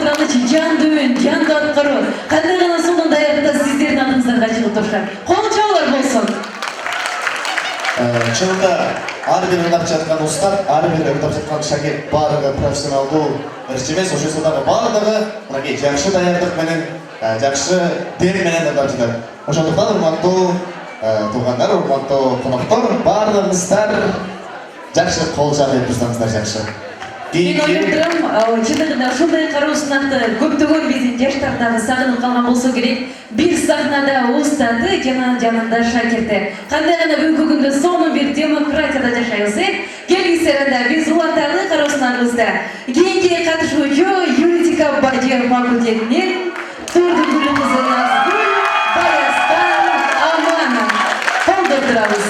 отырғаны жан дүйін, жан атқару. Қандай ғана соның даяқта сіздердің атыңыздарға шығып тұршар. Қол жаулар болсын. Шынында әрбір өңдап жатқан ұстап, әрбір өңдап жатқан шәкет барлығы профессионал бұл бірінші емес, осы жылдағы барлығы мұнagi жақсы даярлық менен, жақсы дем менен өңдап жатыр. Ошондуктан урматтуу туугандар, урматтуу коноктор, барлығыңыздар жақсы қол жағып тұрсаңыздар жақсы. Мен ойлап шындығында ошондай кароо сынақты көптөгөн биздин жаштардағы сагынып калган болсо керек. Бир сахнада устаты, жанында шакирти. Кандай гана бүгүнкү күндө сонун бир демократияда жашайбыз. Келиңиздер, биз уланталы кароо сынагыбызда кийинки катышуучу юридика бажы факультетинин Турдугүл кызы Назгүл Баястан Аманов. Колдотурабыз.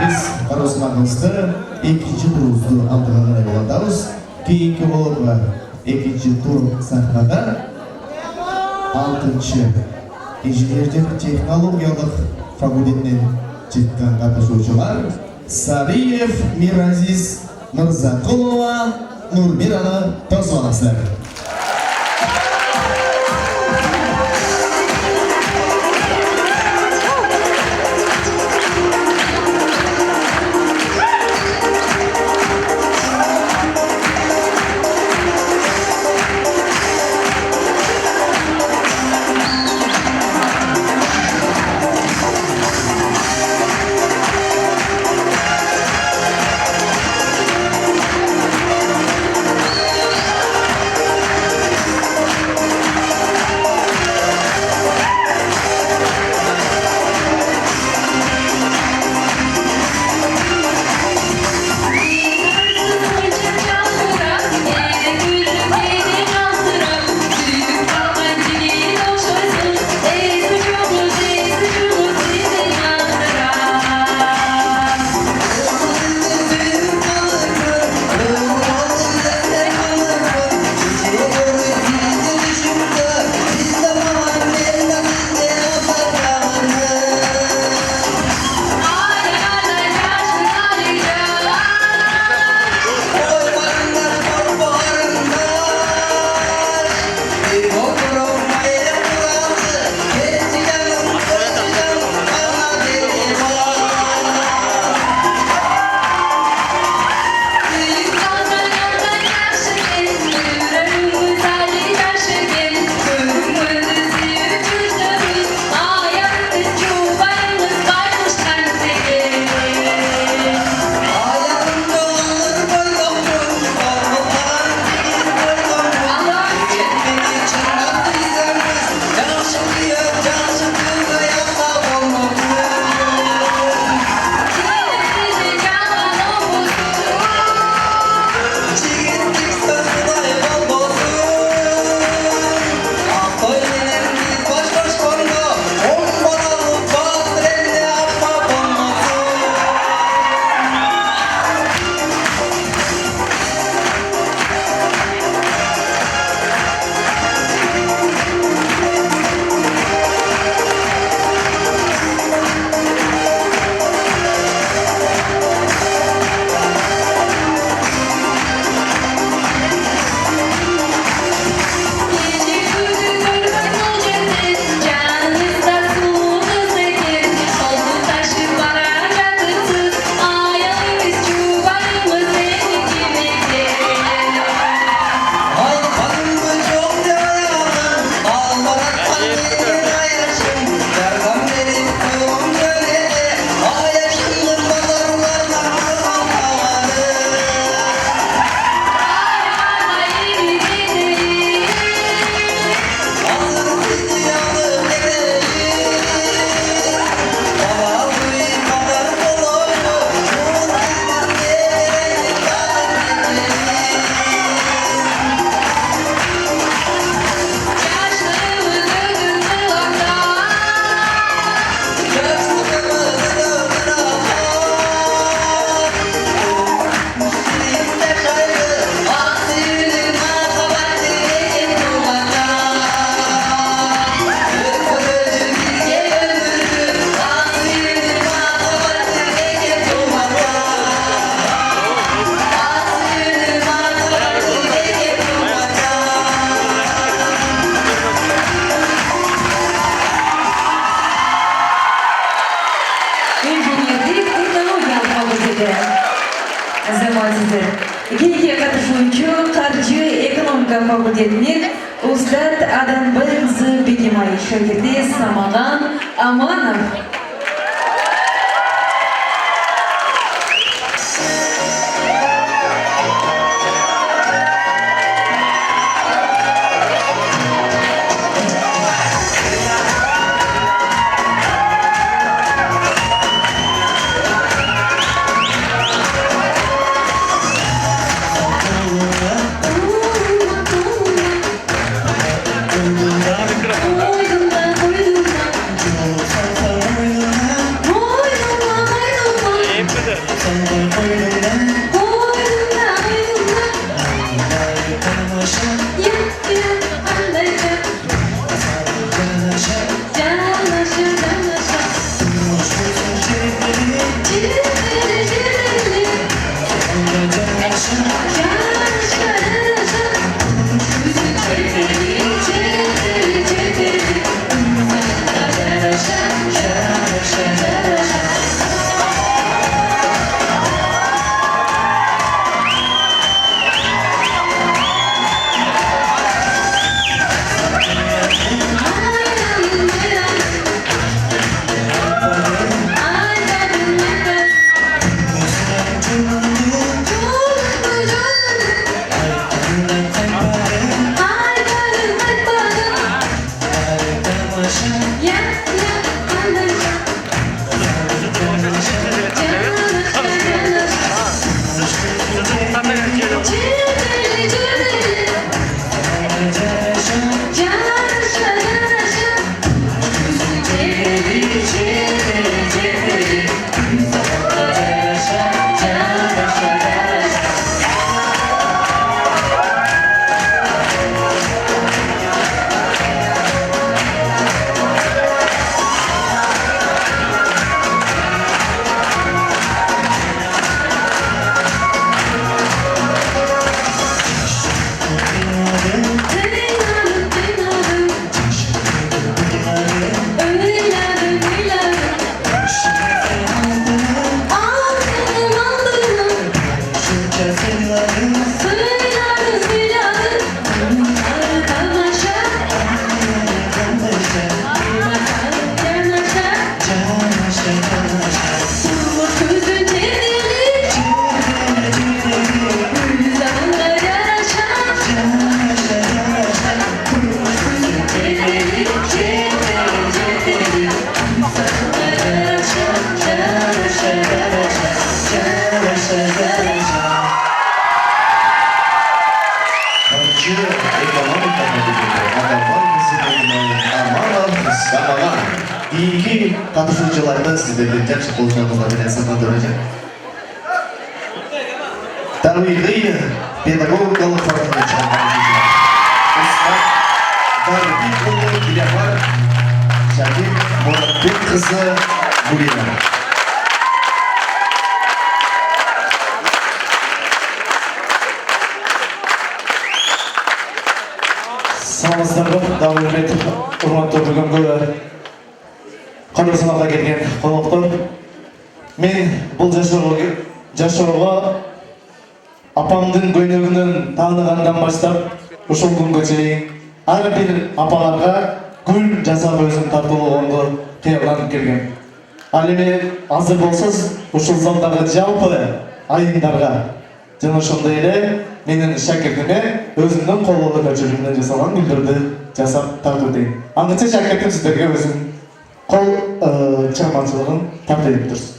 Biz arasımızda ikinci turumuzu antrenörüne yolladık. Keyinki olurlar ikinci tur sahnada 6-cı injenerlik texnologiyalık fakültetinden çıkan katılımcılar Sariyev Miraziz Mirzaqulova Nurmirani To'zonasizlar. fakultetining Ustad Adanbay qizi Begimay shogirdi Samagan Amanov. кийинки катышуучуларды сиздердин жакшы болушуңузга менен сырмандап өтөм. Табигый педагогикалык формада чыгарган Дарбек уулу Дилябар Шакир Муратбек кызы Гулина. Саламатсыздарбы, дагы урмет, урматтуу бүгүнкү кадыр сынакка келген коноктор. Мен бул жашоого апамдын көйнөгүнөн тааныгандан баштап ушул күнгө чейин ар бир апаларга гүл жасап өзүм тартуулоого кыялданып келгем. Ал эми азыр болсоз ушул залдагы жалпы айымдарга жана ошондой эле менин шакиртиме өзүмдүн кол өнөрчүлүгүмөн жасалган гүлдөрдү жасап тартып дейм. Андыкча шакиртим сиздерге өзүнүн кол чыгармачылыгын тартып берип турсун.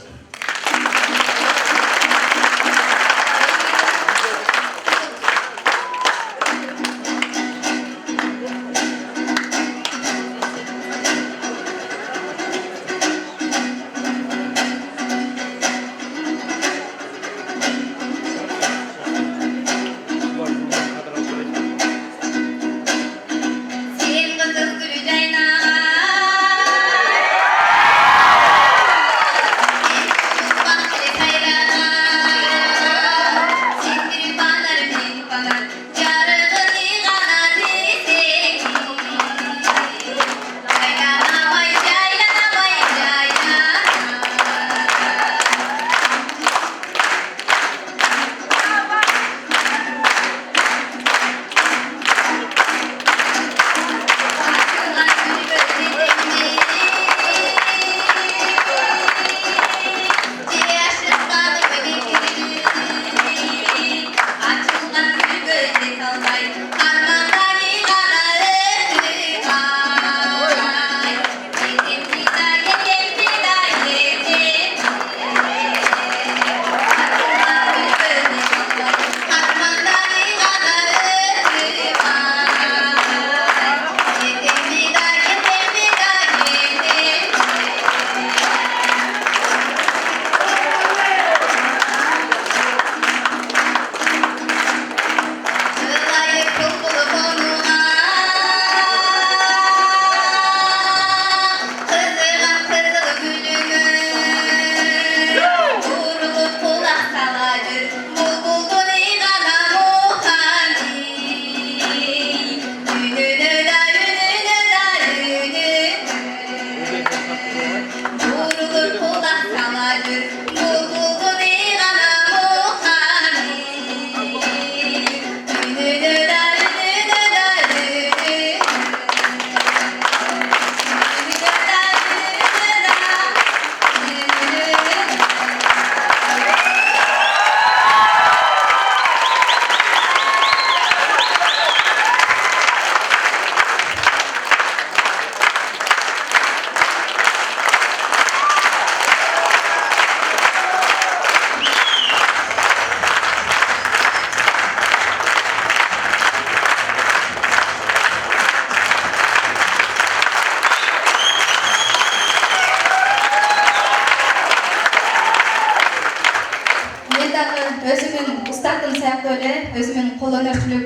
Өзүмün устаттым сыяктуу эле өзүмün кол өнөрчүлүк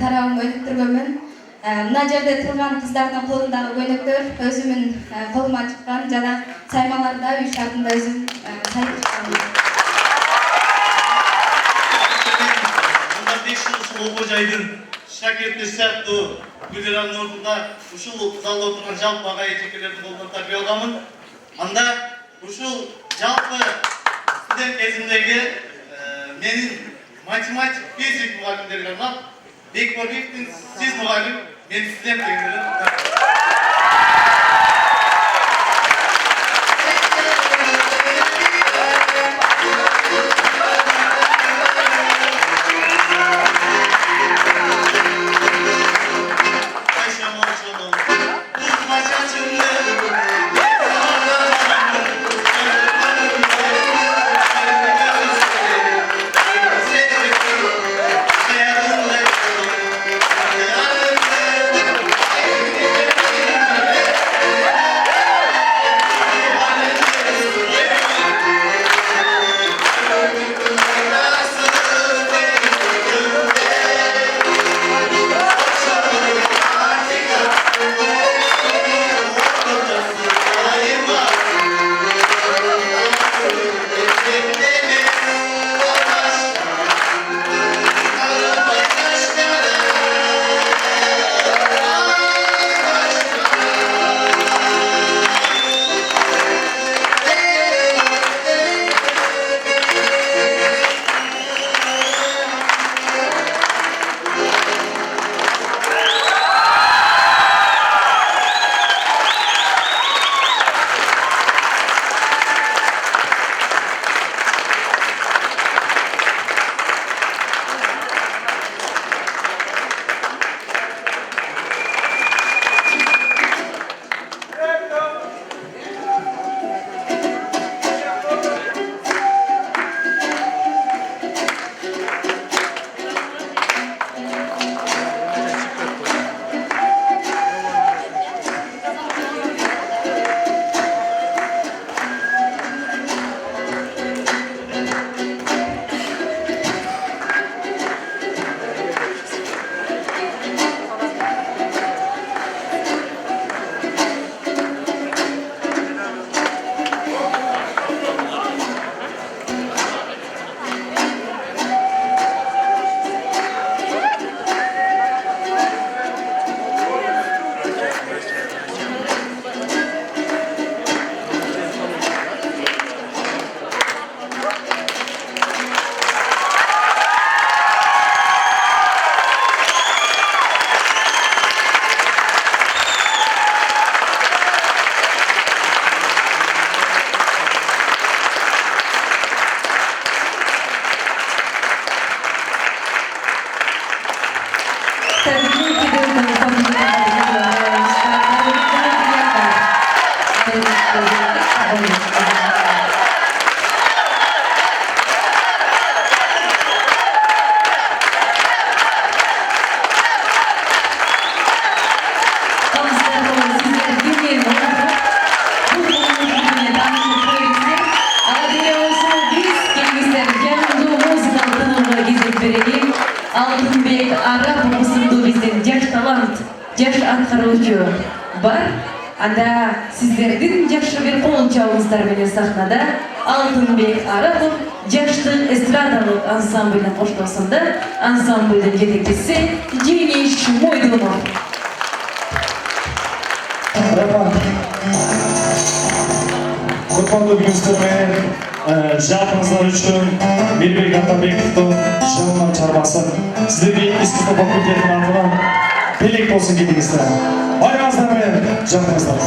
тарабымды өнүктүргөнмүн. Мына жерде турган кыздардын колундагы көйнөктөр өзүмün колума чыккан жана саймаларда үй шартында өзүм сайып чыкканмын. Мында 5 жыл ушул окуу жайдын шакирти сыяктуу Гүлиранын ордунда ушул залда отурган жалпы ага эжекелердин колунан тарбия алганмын. Анда ушул жалпы студент кезимдеги менин математик, физик мугалимдерге арнап Бекборбековдун сиз мугалим, мен студент дегендерин жаш аткаруучу бар. Анда сиздердин жакшы бир кол чабыңыздар менен сахнада Алтынбек Арапов жаштык эстрадалык ансамбльдин коштоосунда ансамбльдин жетекчиси Жеңиш Мойдунов. Рахмат. Кутмандуу күнүңүздөр менен жалпыңыздар үчүн Мирбек Атабековдун жылынан чарбасы сиздерге искусство факультетинин атынан белек болсун дедиңиздер. Байраңыздар менен жалпыңыздар.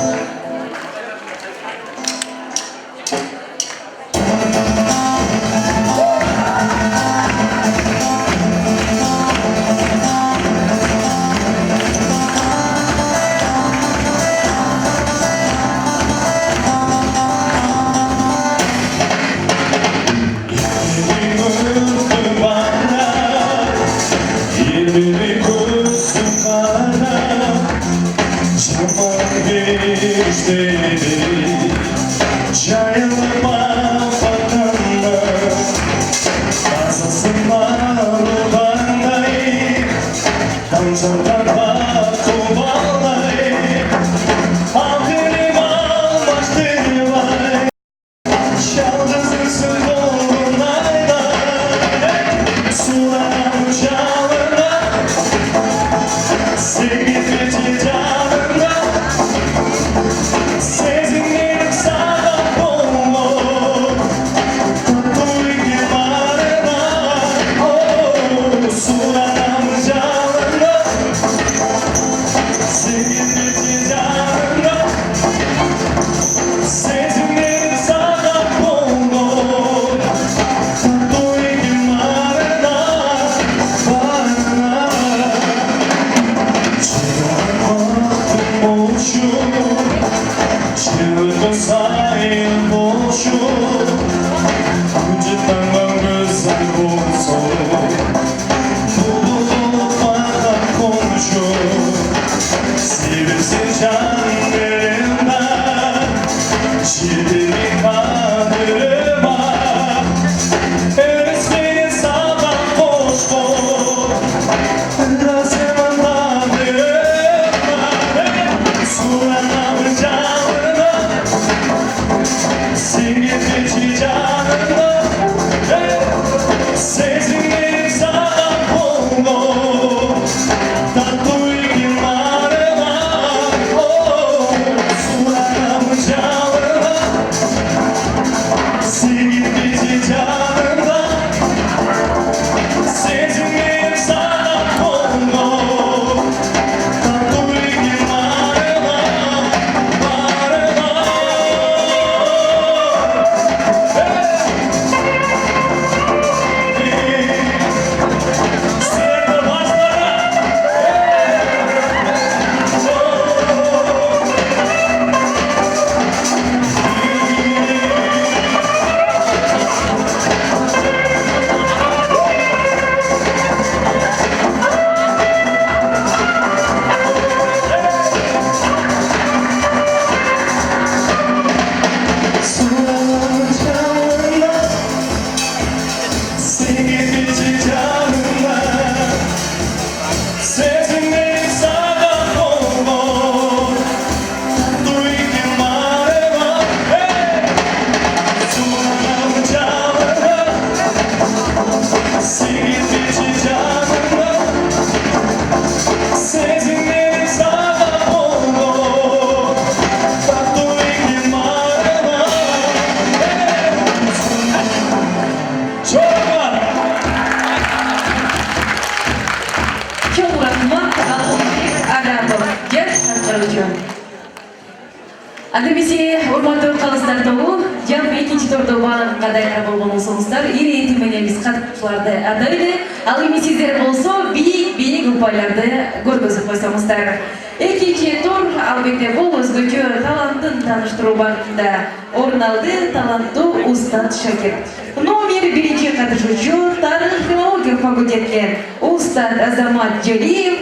Anda bize urmаттуу калыстар тобу жалпы экинчи турдо баалыкка даяр болгонуңуздар ири менен биз катышууларды адайды. Ал эми сиздер болсо бийик упайларды көргөзүп койсоңуздар. Экинчи тур албетте бул өзгөчө таланттын тааныштыруу багытында орун алды. Таланттуу устат шакирт. Номер 1 катышуучу тарых филология факультетинен устат Азамат Жалиев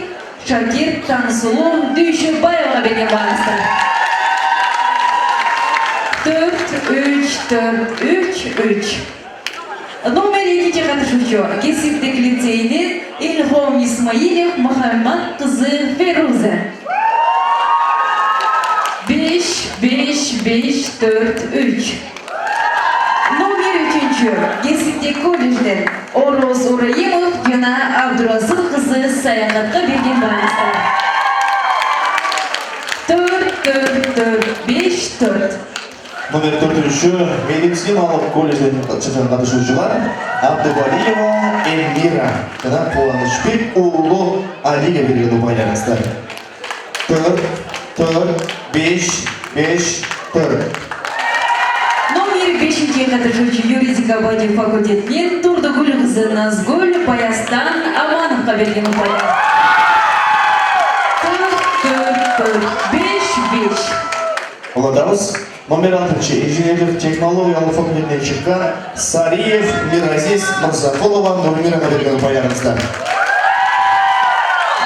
шакирт Тансулуу Дүйшөбаева берген баасы. 4-3-4-3-3. Номер 2 катышуучу кесиптик лицейинин Илхом Исмаилов Мухаммад кызы Феруза. 5-5-4-3. Номер 3. Gesitlik Kolej'den Oros Orayimov Yana Abdurasıl kızı sayahatga bergen bolamiz. 4-4-4-5-4. Номер 4-ші медициналық колледжден чыққан қатысушылар Абдывалиева Эльмира жана Қуанышбек уулу Алиге берген ұпайларыңыздар. 4-4-5-5-4. Номер 5-ci қатысушы юридика бади факультетінен Турдыгүл кызы Назгүл Баястан Амановқа берген ұпайлар. 4-4-4-5-5. Оладамыз номер 6-ші инженерлік технологиялық факультетінен шыққан Сариев Миразиз Мырзақұлова Нурмираға берген ұпайларыңыздар.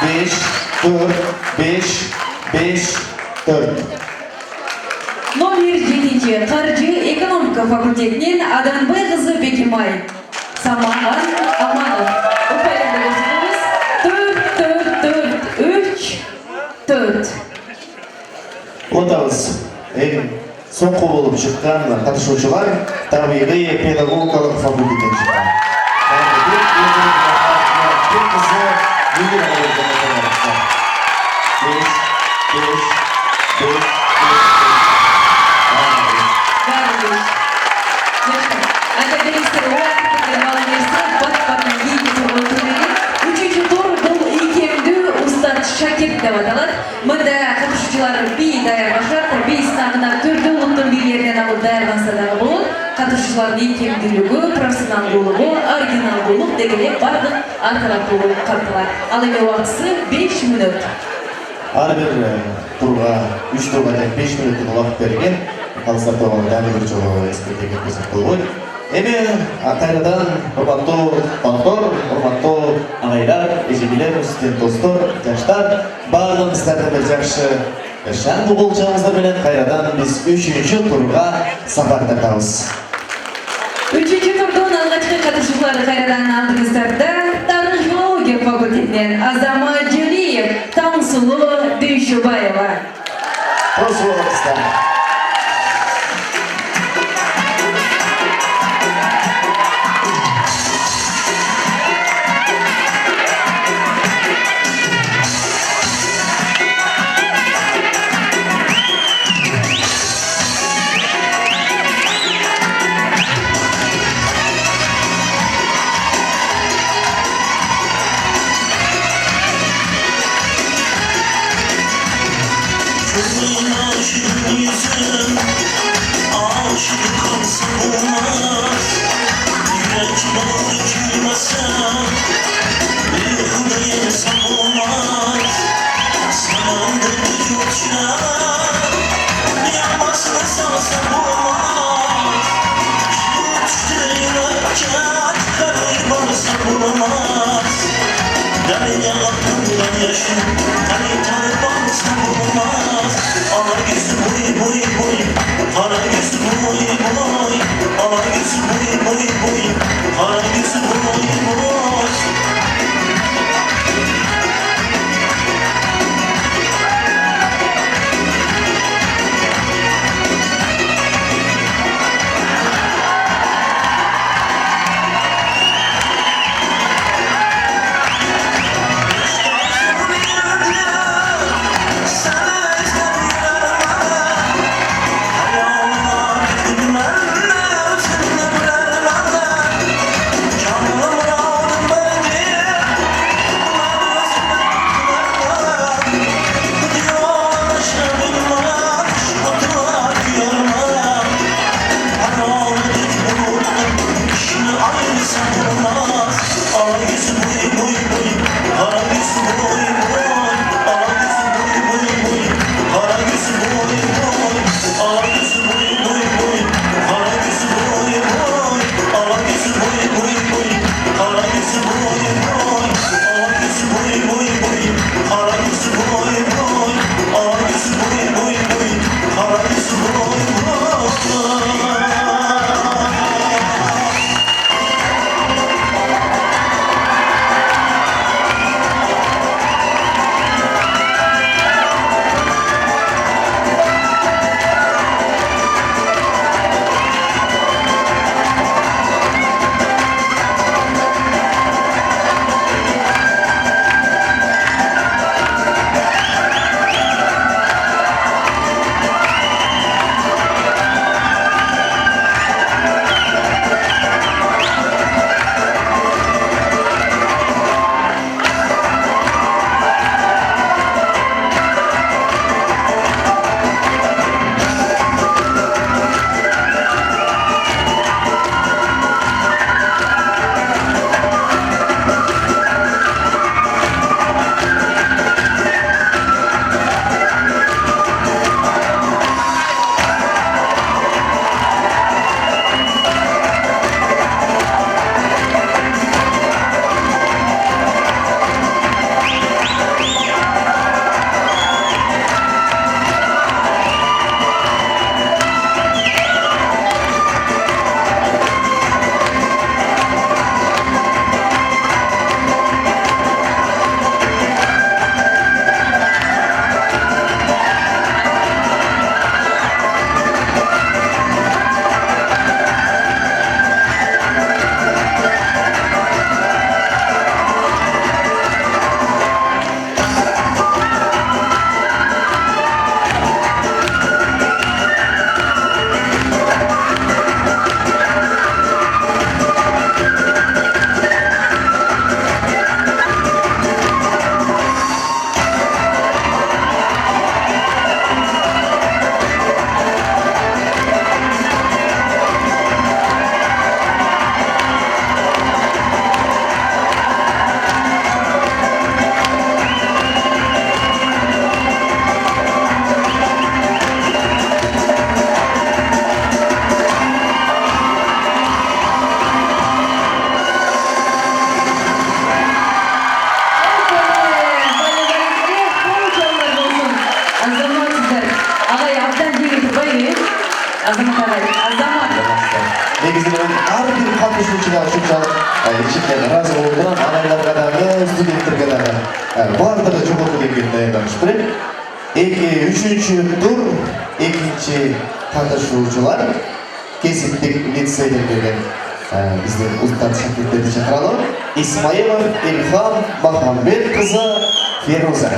5-4-5-5-4. Номер 7-ci Қаржы экономика факультетінен Аданбай кызы Бекимай Самаған Аманов. Ұпайларды көрсетіңіз. 4-4-4-3-4. Оладамыз соңғы болып шыққан қатысушылар табиғи педагогикалық факультеттен шыққан. Академистер уақытты молодецтер бат-баттан кейінгі тұрғын түрмеген. Үшінші тур бұл икемді ұстаз шакирт деп аталады. Мұнда қатысушылар бей даярбашар, бей сынағына түрді ұлттың бийлерден алып даярбансадағы болып, қатысушылардың икемділігі, профессионалдылығы, оригиналдылық дегелеп барлық артыраптылығы қамтылады. Ал еме уақытысы 5 минут. Әрбір турға 3 турға 5 минуттың уақыт берген. Қалыстар тоғаны дәмі бір жолы ескердегі көзіп қылғой. Эми қайрадан урматтуу қонақтар, урматтуу ағайлар, ежелер, студент достар, жаштар, барлығыңыздарды бір жақсы шаң болчаңыздар менен қайрадан біз 3-ші турға сапар тартабыз. 3-ші турдун алгачкы катышууларды кайрадан алдыңыздарда тарых филология факультетинен Азамат Желиев, Таңсулу Дүйшүбаева. Қош болыңыздар. Canım ушундай ушунчалык ишиктерге ыраазы болуп турам, анайларга дагы, студенттерге дагы баардыгы жогорку деңгээлде даярданышы керек. 3-үчү тур, экинчи катышуучулар кесиптик лицейден келген биздин устат шакирттерди чакыралы. Исмаилов Илхам Махамбет кызы Феруза.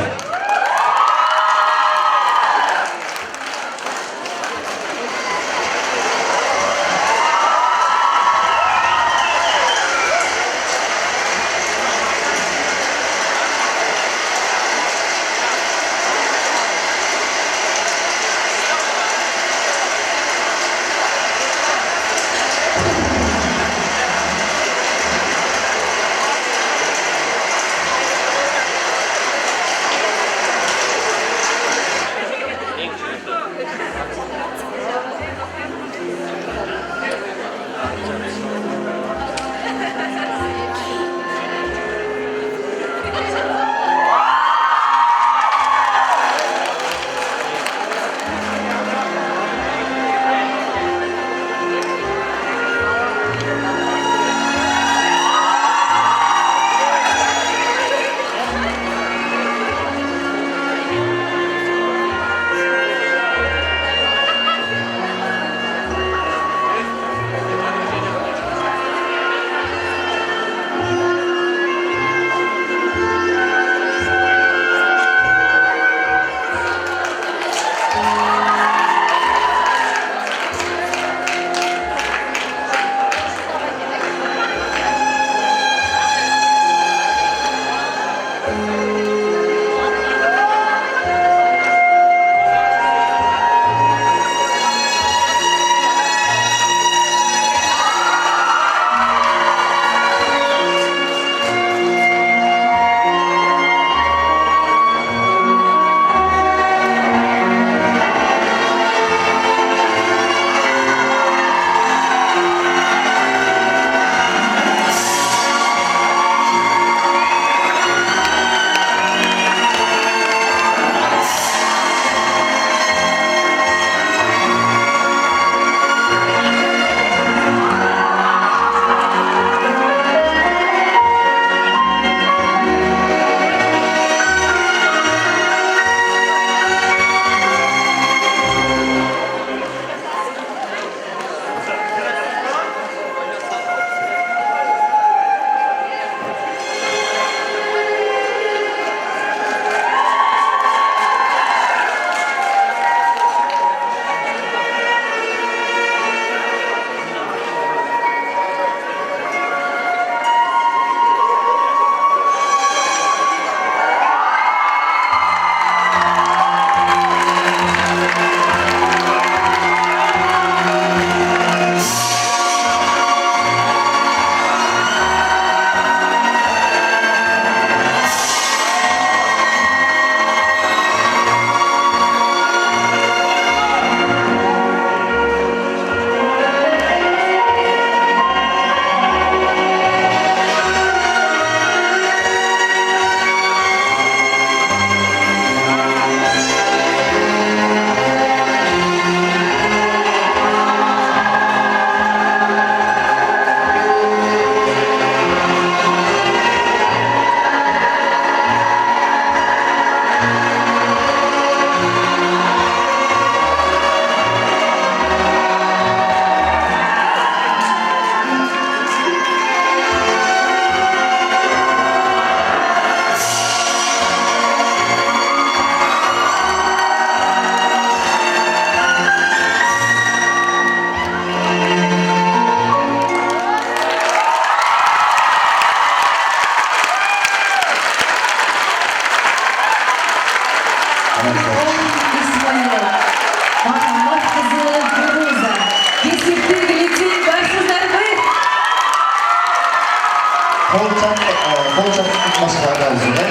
Болчак машиналардан өзүнө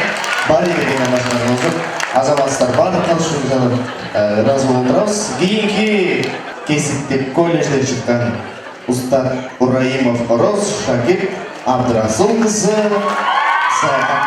Бали деген машиналардан өзүп азаматтар баардык катышуучулар ыраазы болуп турабыз. Кийинки кесиптик колледжден чыккан устат Ураимов Ороз Шакир Абдрасул кызы Саякат.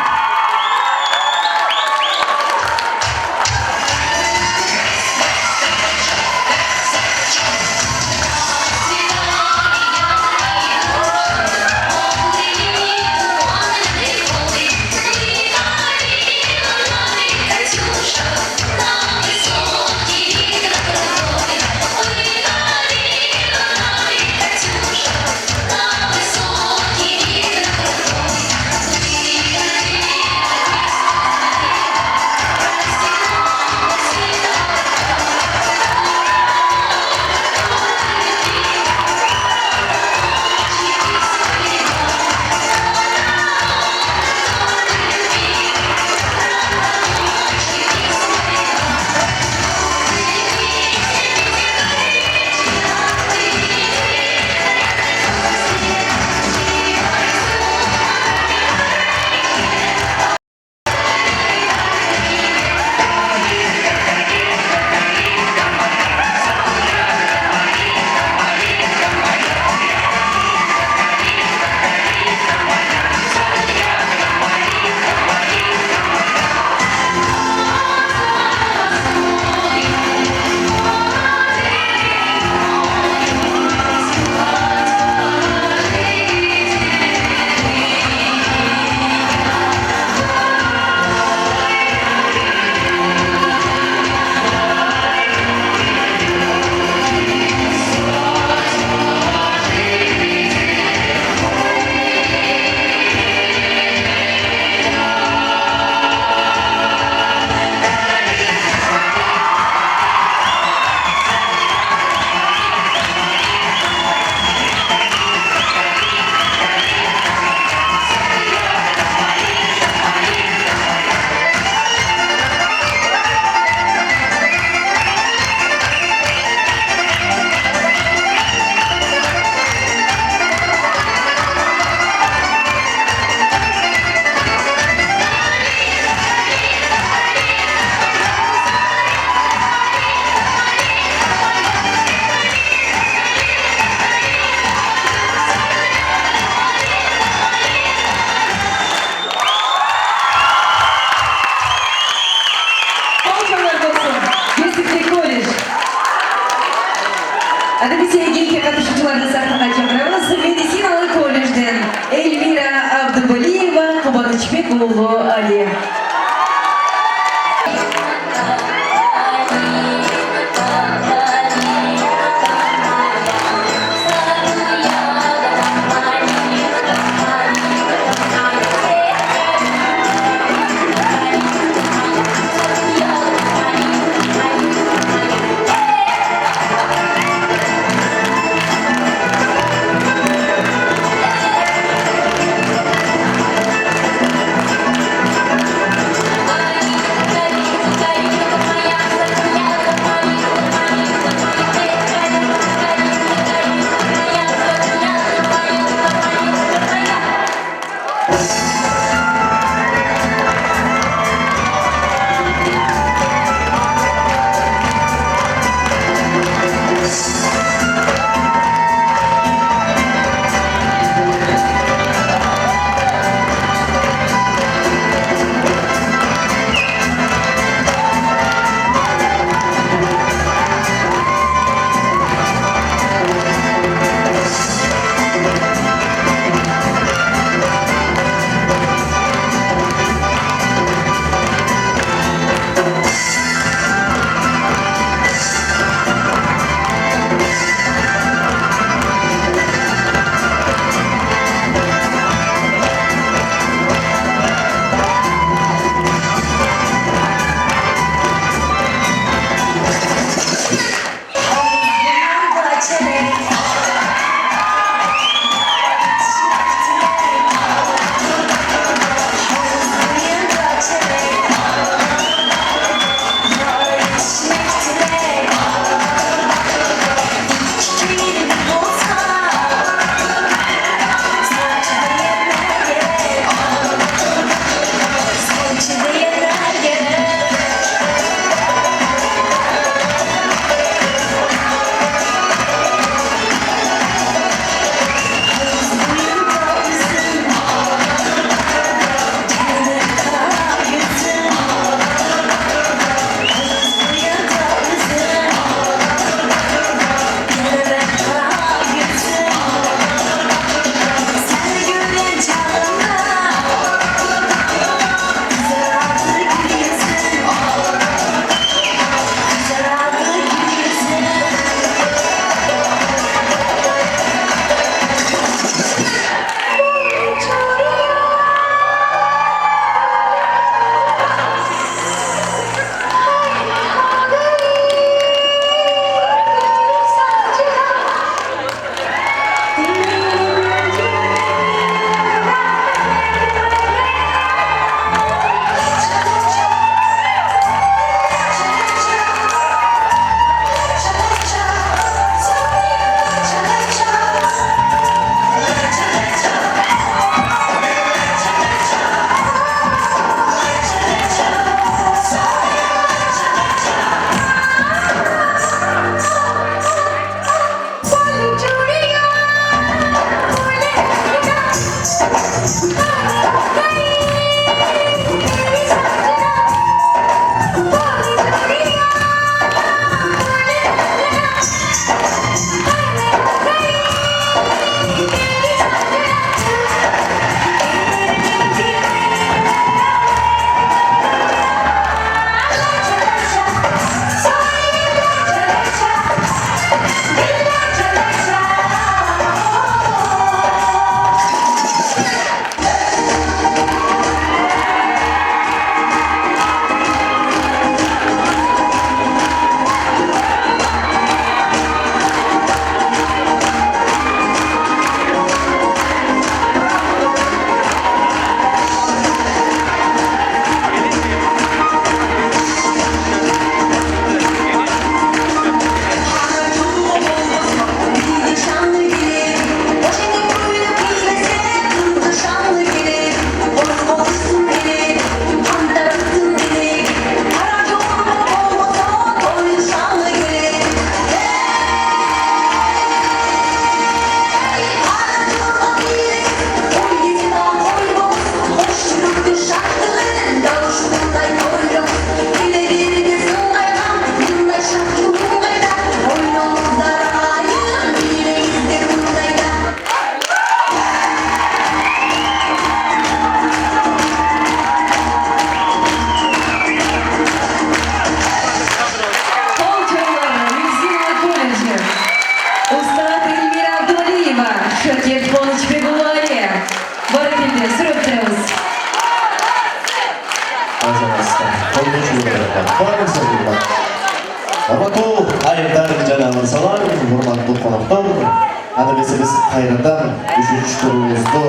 аны біз қайрадан үшінші турымызды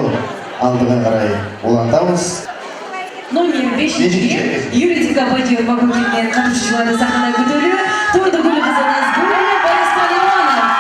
алдыға қарай улантамыз. Номер 5-те юридика бодиюр факультетінен қатысушылары сахнада көтерілуі, тойды гүлі қызына сборы Борис Палиманов.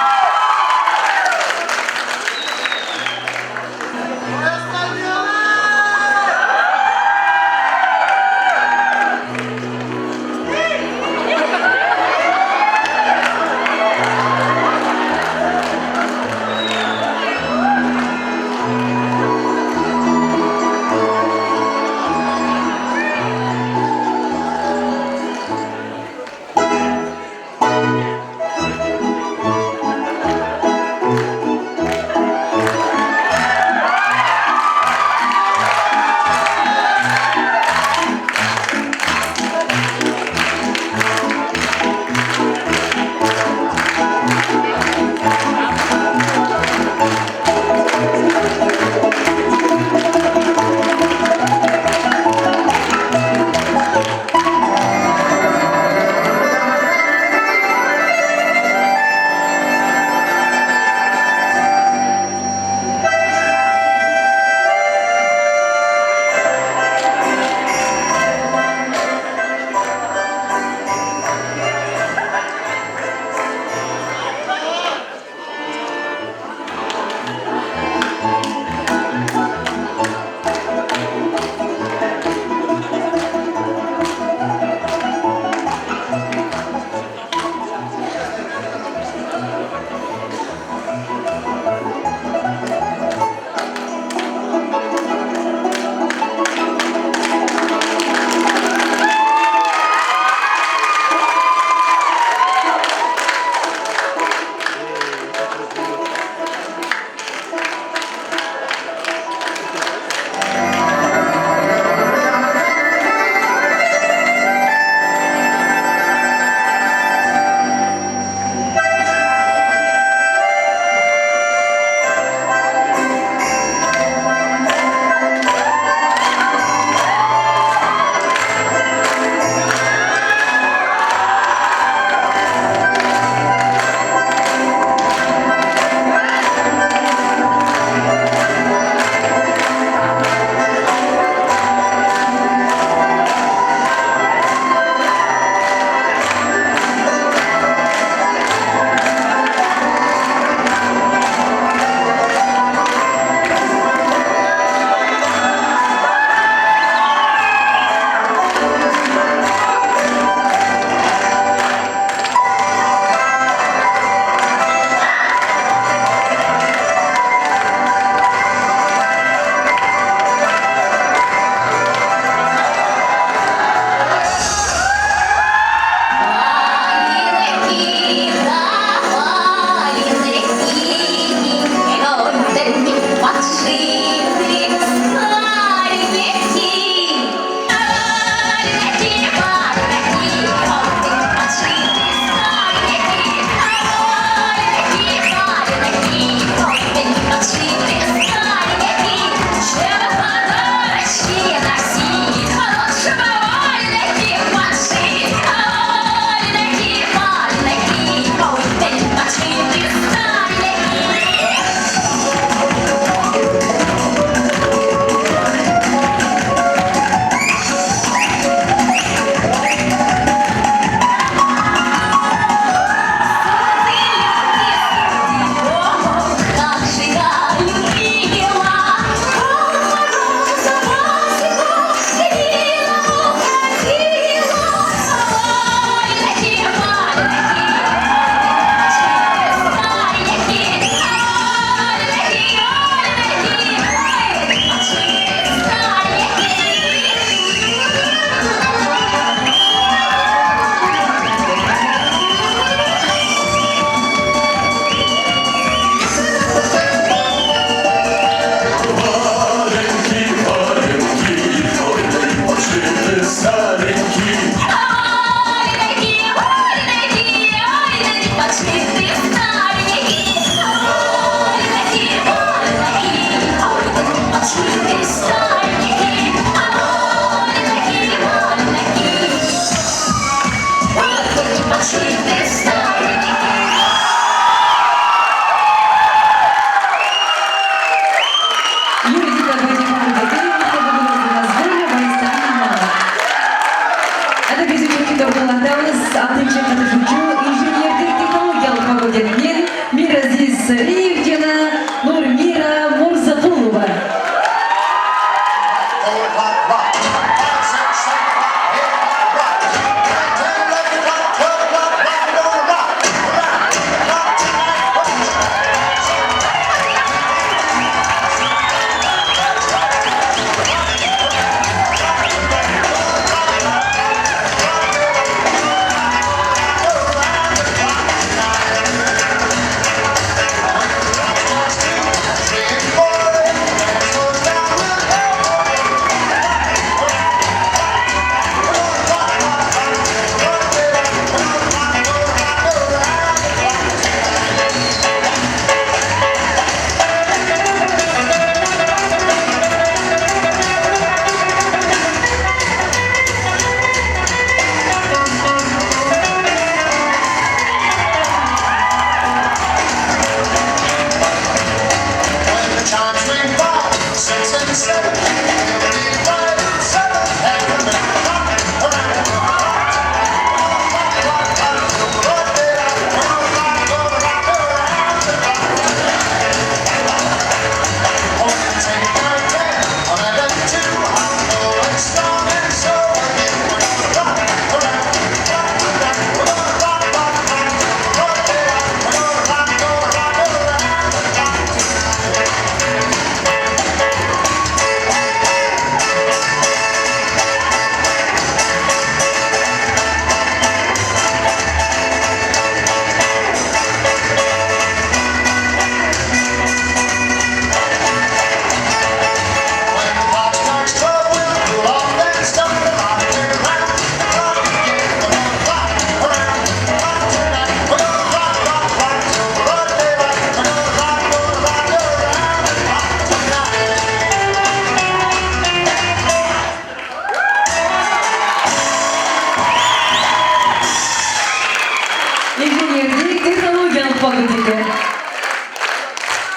Инженердик технологиялық факультеті.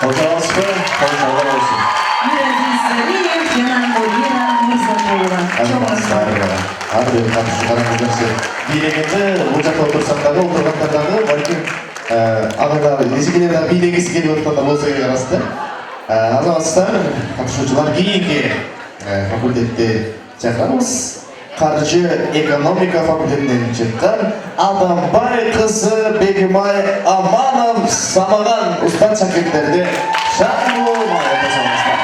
Отырасызбы? Қол болсын. Миразиз Залиев, жана Мулира Мырзакулова. Чоң рахмат. Әрбір қатысушыларымыз нәрсе билегенде бұл жақта отырсақтағы отырғандардағы бәлкім ағайлар ешкілерді билегісі келіп отырғандар болса керек арасында. Азаматстар қатысушылар кейінгі факультетте шақырамыз. Қаржы экономика факультетінен шыққан Адамбай қызы Бегімай Аманов самаған ұстаз шәкірттерді шақыру отырсаңыздар.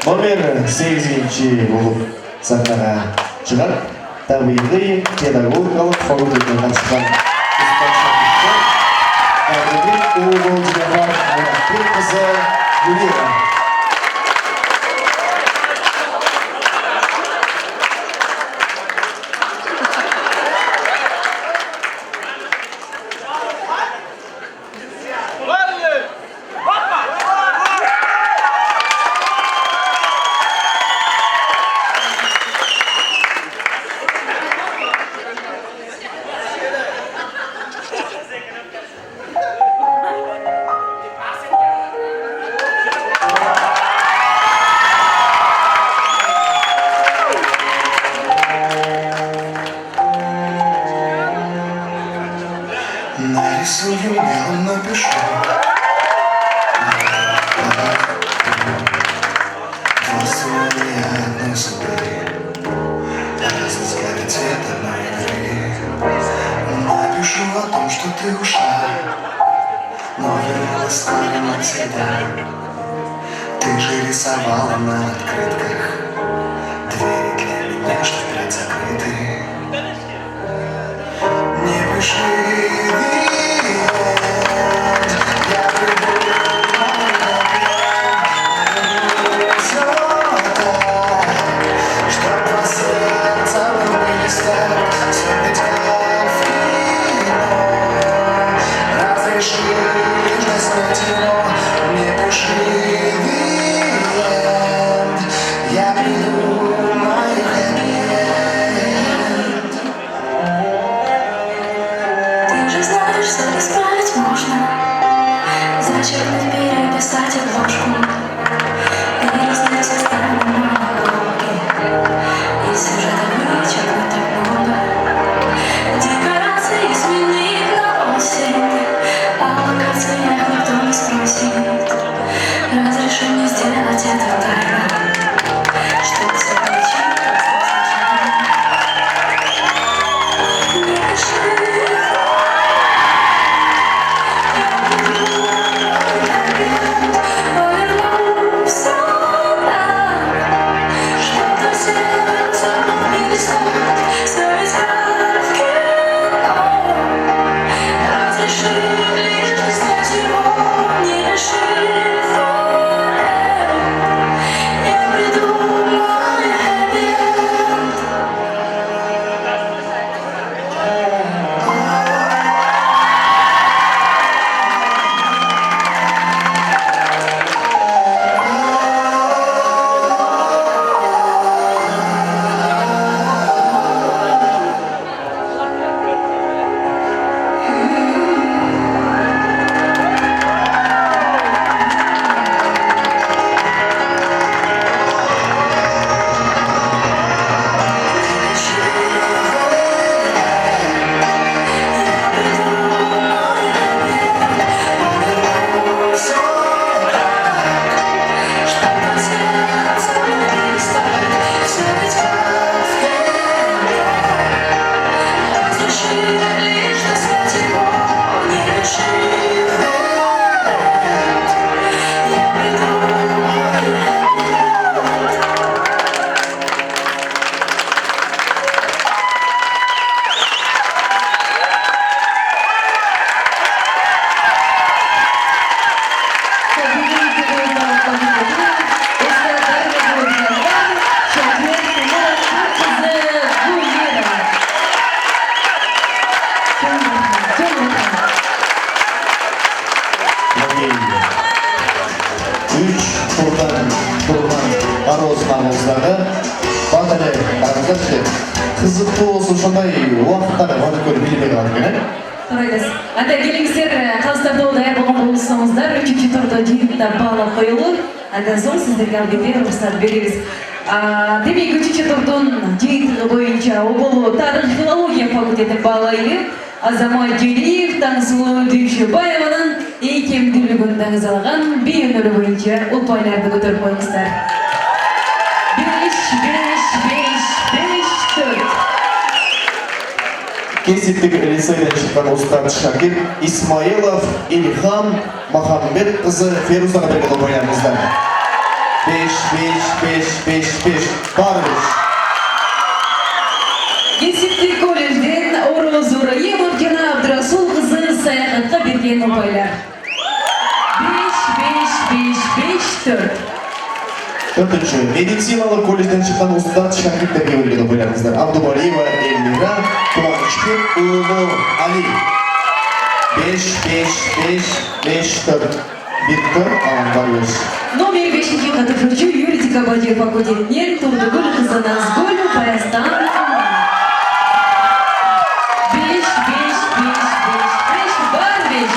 номер 8 болып сахнаға шығады. Табиғи педагогикалық факультетінен шыққан ұстаз шәкірті Әділбек Оғылжанова Мұратбекқызы Гүлира. Нарисую, мелом напишу. Два слоя одной судьбы, разный взгляд и цвет одной игры. Напишу о том, что ты ушла, но вернулась скоро навсегда. Ты же рисовала на открытках двери для меня, что вперед закрыты. Не пиши. Зачеркнуть, переписать обложку, переснять все старые монологи, и сюжета вычеркнуть так много. Декорации сменить на осень, о локациях никто не спросит. Разреши мне сделать это тайно, чтобы все получилось случайно. Не пиши. Қызықты болсын, сондай уақыттары ғана көріп билемей қалып екен. Дұрайдыз. Анда келіңіздер, қалыстарда даяр болған болсаңыздар, 3-ші турда жиынтта бағалап қойылыр. Андан соң сіздерге албетте рұқсат береміз. Демек 3-ші турдың жиынтығы бойынша Оболу тарих филология факультеті бағалайды. Азамат Жөлиев, Таңсұлу Дүйшебаеваның икемділігін таңызалған бейінілі бойынша ұлпайларды көтеріп қойыңыздар. 5-4. Кесиптік лицейден шыққан ұстаз шәкірт Исмаилов Ильхам Махамбет қызы Ферузаға берген ұлпайларыңыздар. Барбиш. Кесиптик колледжден Ораз Ураимов жана Абдрасул кызы саякатка берген упайлар. 5-4. Төртінші, медициналық колледжден шыққан ұстаз шәкірттерге бөлген ұпайларыңыздар. Абдубалиева Эльмира, Құлақышпек ұлы Али. 5-4. Биттер, алан Барбиш. Номер 5-ші қатышушы юридика баджи факультетінен Турдыгүл кызы Назгүл Баястан. 5 Барбиш.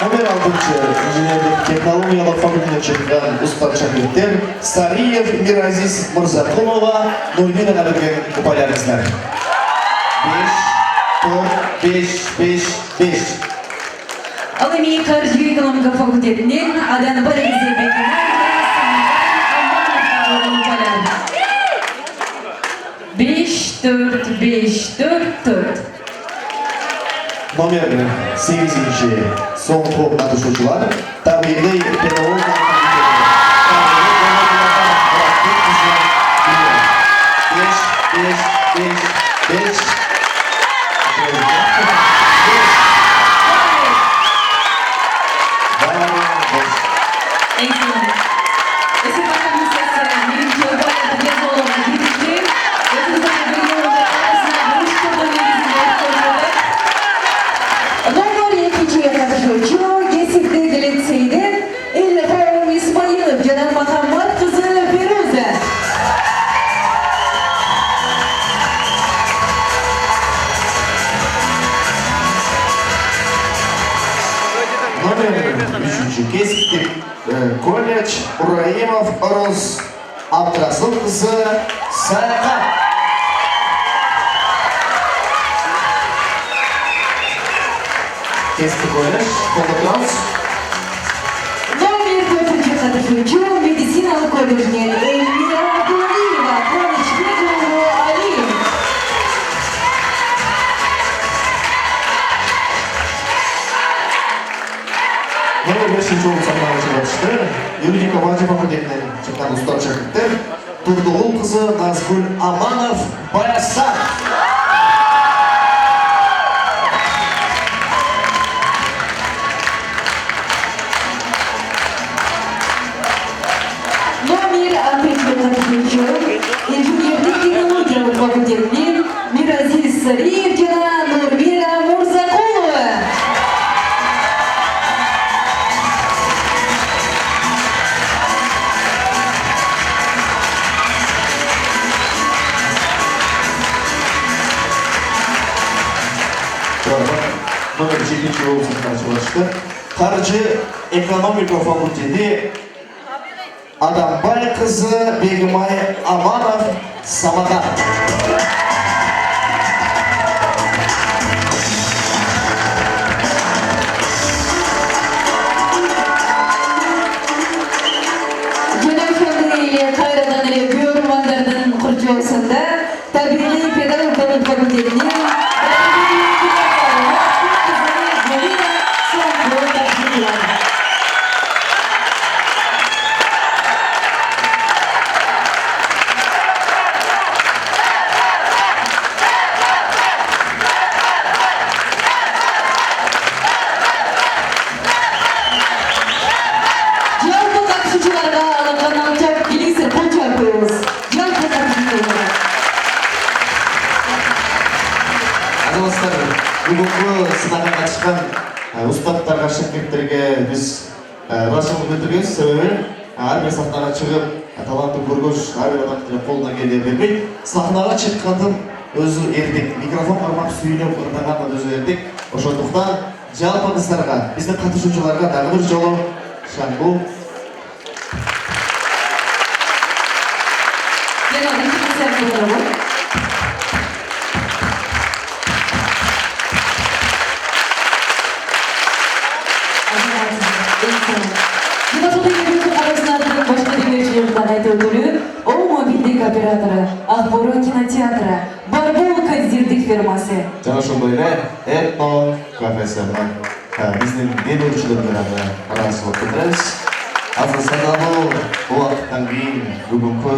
Номер 6-шы, инженерлік технологиялық факультетінен шыққан ұстаз шәкірттер Сариев Миразис Мырзақұлова, Нурминаға берген ұпайларыңыздар. 5. Ал эми каржы экономика факультетинен Адан Баргизе Бекинар 5-4. Номер 8-ші, соңғы қатысушылар табиғи педагогика факультетінен 3-ші кесіптік колледж Ураимов Ораз Абдрасул кызы Саякат. Кесіптік колледж, қолдырыңыз. Номер 4-ші қатышушы медициналық колледжінен Эльмира Абдулаева, Құлақышпек ұлы Али. Номер 5-ші жолы сахнаға шығарышты. Юридика баджи факультетінен шыққан ұстаз шәкірттер Турдыгүл кызы Назгүл Аманов Баястан. Номер 6-ші қатышушы инженерлік технологиялық факультетінен Миразис Сариев жана Нурмира Мурзақулова. Номер 7-ші жолы сахнаға шығарышты. Қаржы экономика факультеті Адамбай кызы Бегімай Аманов Самағат. Жана ошондой эле кайрадан эле көрөрмандардын курчоосунда табигый педагогикалык факультетинен бүгінгі сынаға қатысқан ұстаздарға шәкірттерге біз рашылық білдіргенбіз. Себебі әрбір сахнаға шығып талантты көргөш әрбір адамның қолына келе бермейді. Сахнаға шыққандың өзі ердік, микрофон қармап сөйлеп ұртағанның өзі ердік. Ошондуктан жалпы қыздарға, біздің қатысушыларға тағы бір жолы шаңғыл. операторы, Ақборы кинотеатры, Барбол консервдік фирмасы. Жана ошондой эле Этно кафесі. Биздин ден өтүшүлөргө арасылып кетебиз. Азырса да бұл уақыттан кейін бүгінгі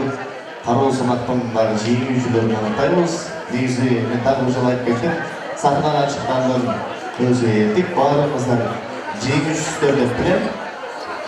қару санаттағы жеңушілерін анықтаймыз. Негізі мен тағы бір жыл айтып кеттім. Сахнаға шыққанның өзі ертек барлығымыздар жеңушілер деп білемін.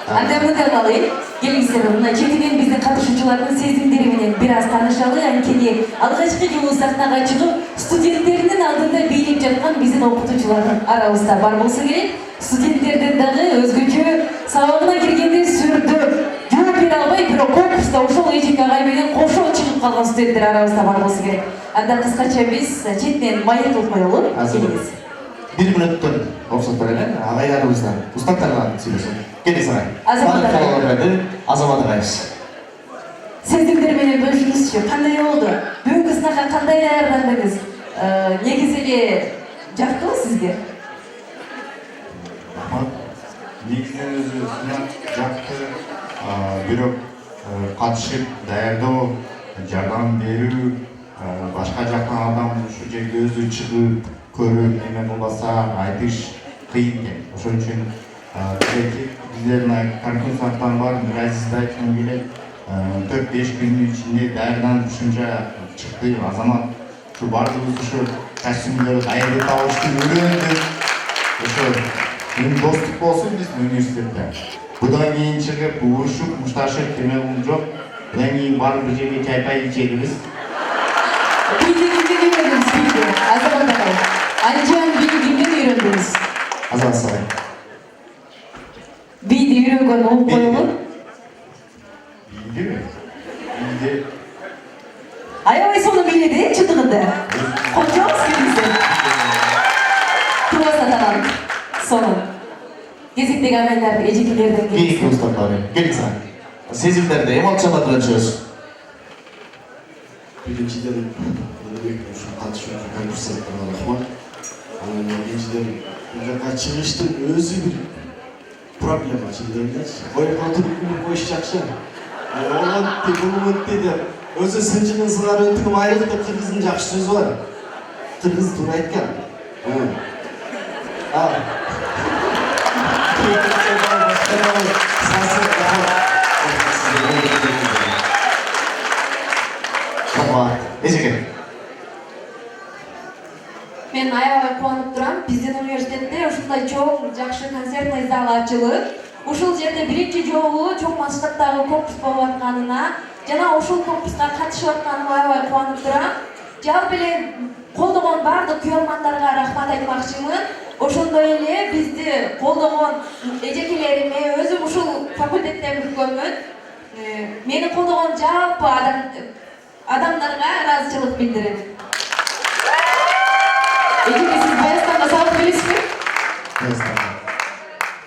Анда мындай кылайлы. Келиңиздер, мына четинен биздин катышуучулардын сезимдери менен бир аз таанышалы. Анткени алгачкы жолу сахнага чыгып, студенттердин алдында бийлеп жаткан биздин окутуучулардын арабызда бар болсо керек. Студенттердин дагы өзгөчө сабагына киргенде сүрдүп, жооп бере албай, бирок конкурста ошол эжек агай менен кошо чыгып калган студенттер арабызда бар болсо керек. Анда кыскача биз четинен маек кылып коелу. Келиңиз. 1 мүнөттөн рұқсат берелер, ағайларымыздан, ұстаттардан сөйлесін. Келіңіз ағай. Азамат ағайымыз. Сезимдер менен бөлүшүңүзчү, кандай болду? Бүгүнкү сынакка кандай даярдандыңыз? Негизи эле жактыбы сизге? Негізінен өзі сынақ жақты, бирок катышып даярдоо, жардам берүү, башка жактан адам ушу жерге өзү чыгып көрүп, эме болбаса айтыш кыйын экен. Ошон үчүн биздердин конкурсанттан бар Миразизди айткым келет. 4-5 күнүн ичинде даярданып ушунча чыкты. Азамат ушу бардыгыбыз ушу костюмдорду даярдап табышты, үйрөндүк. Ошо достук болсун биздин университетте. Будан кийин чыгып, урушуп, мушташып кемелим жок. Будан кийин барып бир жерге чай-пай ичелибиз. Азамат агай. Анчан бийди кимден үйрөндүңүз? Азамат агай. Бийди үйрөнгөн угуп коелу. Бийдиби? Бийди. Аябай сону биледи, чындыгында. Кончобуз келиңиздер. Тура саталам. Сону. Кезектеги агайлар, эжекелерден Кейинки ұстаттар. Келіңіз ағай. Сезімдерді, эмоцияларды өлчөз. Биринчиден ушу катышуучу конкурсанттарга рахмат. Анан экинчиден бул жака чыгыштын өзү бир проблема чындыгындачы. Койгон туруп коюш жакшы. Ол монтти, бул монтти деп өзү сынчынын сыңар өтүгүм айрык деп кыргыздын жакшы сөзү бар. Кыргыз туура айткан. Эжеке. Мен аябай кубанып турам. Биздин университетте ушундай чоң жакшы концертный зал ачылып, ушул жерде биринчи жолу чоң масштабтагы конкурс болуп атканына жана ушул конкурска катышып атканыма аябай кубанып турам. Жалпы эле колдогон бардык күйөрмандарга рахмат айтмакчымын. Ошондой эле бизди колдогон эжекелериме өзүм ушул факультеттен бүткөнмүн. Мени колдогон жалпы адамдарга ыраазычылык билдирем. Эжеке, сиз Баястанга сабак бересизби?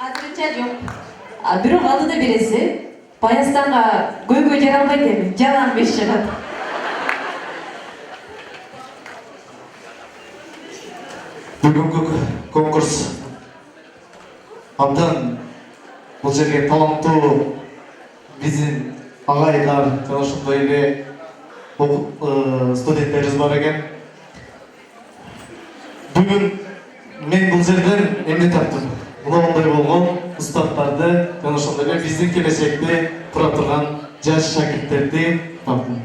Азырынча жок. Бирок алдыда береси. Баястанга көйгөй жаралбайт эми, жалаң беш жагат. Бүгүнкү конкурс абдан бул жерге таланттуу биздин агайлар жана ошондой эле студенттерибиз бар экен. Бүгүн мен бул жерден эмне таптым? Мындай болгон устаттарды жана ошондой эле биздин келечекте тура турган жаш шакирттерди таптым.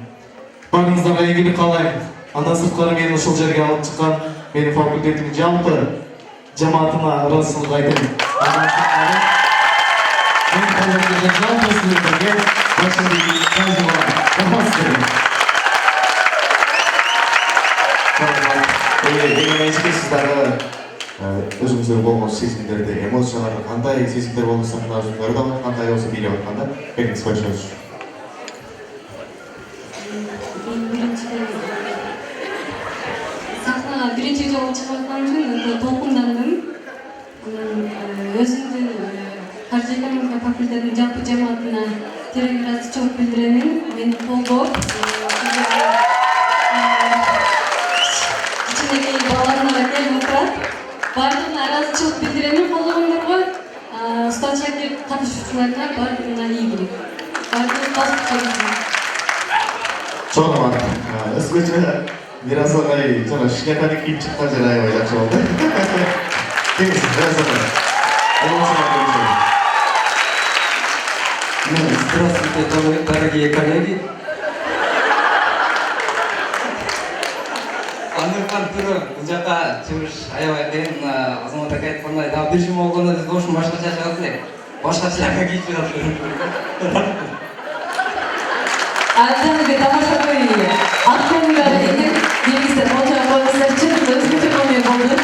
Баарыңыздарга ийгилик каалайм. Андан сырткары мени ушул жерге алып чыккан менин факультеттин жалпы жамаатына ыраазычылык айтайын. Мен колдогон жалпы студенттерге башымды Сиз дагы өзүңүздөр болгон сезимдерди, эмоцияларды кандай сезимдер болду сахналарда, кандай болсо бийлеп атканда, бериңиз баштаңыз. Сахнаға биринчи жолу чыгып аткан үчүн толкундандым. Өзүмдүн каржы экономика факультетинин жалпы жамаатына терең ыраазычылык билдиремин. Мени колдоп, кичинекей балаларына келип отурат. Баардыгына ыраазычылык билдиремин колдогондорго. Устат шакирт катышуучуларга баардыгына ийгилик. Баардыгы басып көрүңүздөр. Чоң рахмат. Өзгөчө Мираз агай жана шляпаны кийип чыккан жери аябай жакшы болду. Келиңиз, Мираз агай. Здравствуйте, дорогие коллеги. Аныркан түрі бұл жаққа жұмыс аябай қиын. Азамат ака айтқандай, бір жыл болғанда бізошын башқаша шығасыз. Башқаша жаққа кетіп жатыр. Кәдімгі тамашабай ақкөңіл әдетер немесе болжам қойғыздар шын өзгеше қолмен болды.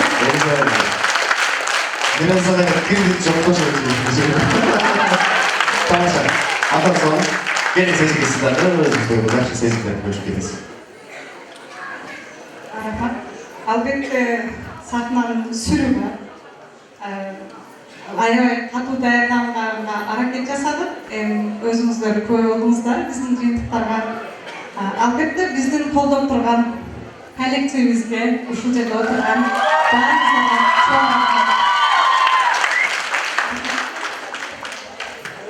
Мен азаға кредит жоқ қойшы. Тамаша. Атам соң, келin сезгенсіздерді өзіңізді жақсы сезімдерді бөліп кетесіз. Рахмат. Албетте сахнаның сүрі бар. Аябай қату даярданғанға аракет жасадық. Өзіңіздер көріп отырсыздар біздің жиынтықтарға. Албетте біздің қолдап тұрған коллективімізге, ушул жерде отырған барлығына чоң рахмат.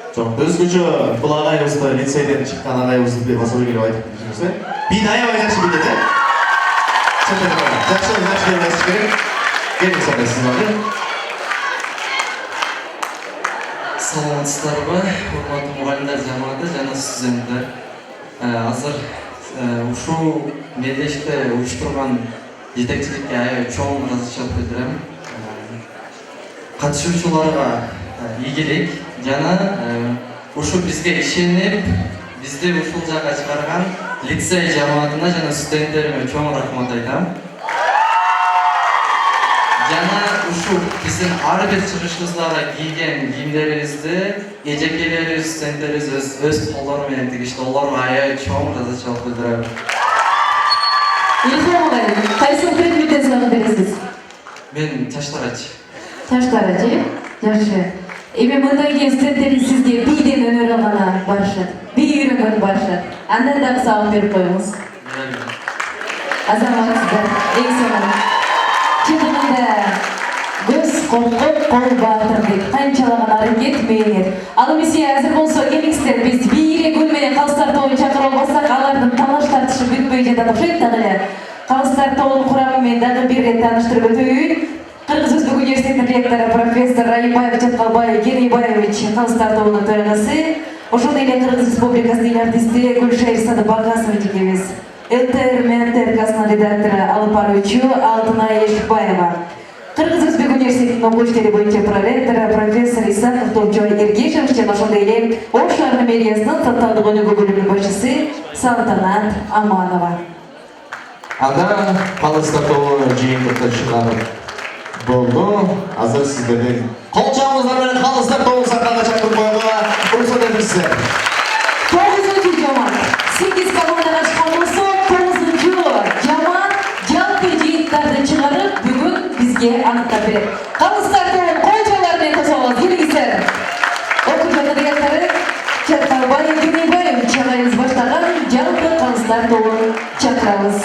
Жоқ, өзгөчө бұл ағайымызды лицейден шыққан ағайымызды деп баса келіп айтып жүрсе. Биді аябай жақсы біледі. Жақсы бермесі керек. Келin сондай сіздерді. Саламатсыздар ба, урматтуу мугалимдер жамааты жана студенттер. Азыр ушул мелдеште уюштурган жетекчиликке аябай чоң ыраазычылык билдирем. Катышуучуларга ийгилик жана ушу бизге ишенип, бизди ушул жакка чыгарган лицей жамаатына жана студенттериме чоң рахмат айтам. Жана ушу биздин ар бир чыгышыбыздарга кийген кийимдерибизди эжекелерибиз, студенттерибиз өз колдору менен тигишти. Олорго аябай чоң ыраазычылык билдирем. Илхам агай, кайсы предметтен сынак бересиз? Мен таштарач. Таштарач, жакшы. Эми мындай студенттериң сизге бийден өнөр алганы барышат, бий үйрөнгөн барышат. Андан дагы сабак берип коюңуз. Азаматсыздар, эң сонун. Чынында көз коркуп, кол баатыр дейт. Канчалаган аракет мээңер. Ал эмесе азыр болсо келиңиздер, биз бийире гүл менен калыстар тобун чакырып албасак, алардын талаш тартышы бүтпөй жатат окшойт дагы эле. Калыстар тобунун курамы менен дагы бир рет тааныштырып өтөйүн. Кыргыз-Өзбек университетинин ректору профессор Райымбаев Жаткалбай Генейбаевич калыстар тобунун төрагасы, ошондой эле Кыргыз Республикасынын эл артисти Гүлшайыр Садыбакасов эжекебиз, ЛТР МНТРКсынын редактору алып баруучу Алтынай Эшикбаева, Кыргыз-Өзбек университетинин окуу боюнча проректору профессор Исаков Топчой Эргешев жана ошондой эле Ош шаарынын мэриясынын социалдык өнүгүү бөлүмүнүн башчысы Салтанат Аманова. Анда калыстар тобу жыйынтыкты чыгарып болду. Азыр сиздердин кол чабыңыздар менен калыстар тобун сахнага чакырып коюуга уруксат этиңиздер. 9-нчу жамаат 8 командаға чыккан болсо, 9-нчу жамаат жалпы жыйынттарды чыгарып бүгүн бизге аныктап берет. Калыстар тобун койчолор менен кошобуз, келиңиздер. Окуу жана директору Жаткалбай Генейбаевич агайыбыз баштаган жалпы калыстар тобун чакырабыз.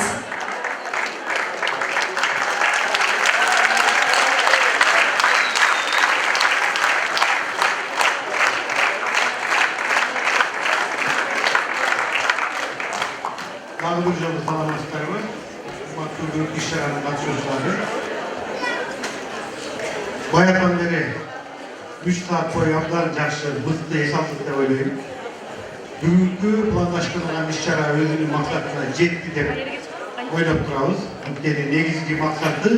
Дагы бир жолу саламатсыздарбы? Урматтуу бүгүнкү иш-чаранын катышуучулары. Баягыдан бери 3 саат бою абдан жакшы, мыкты эс алдык деп ойлойм. Бүгүнкү пландаштырылган иш-чара өзүнүн максатына жетти деп ойлоп турабыз. Анткени негизги максаты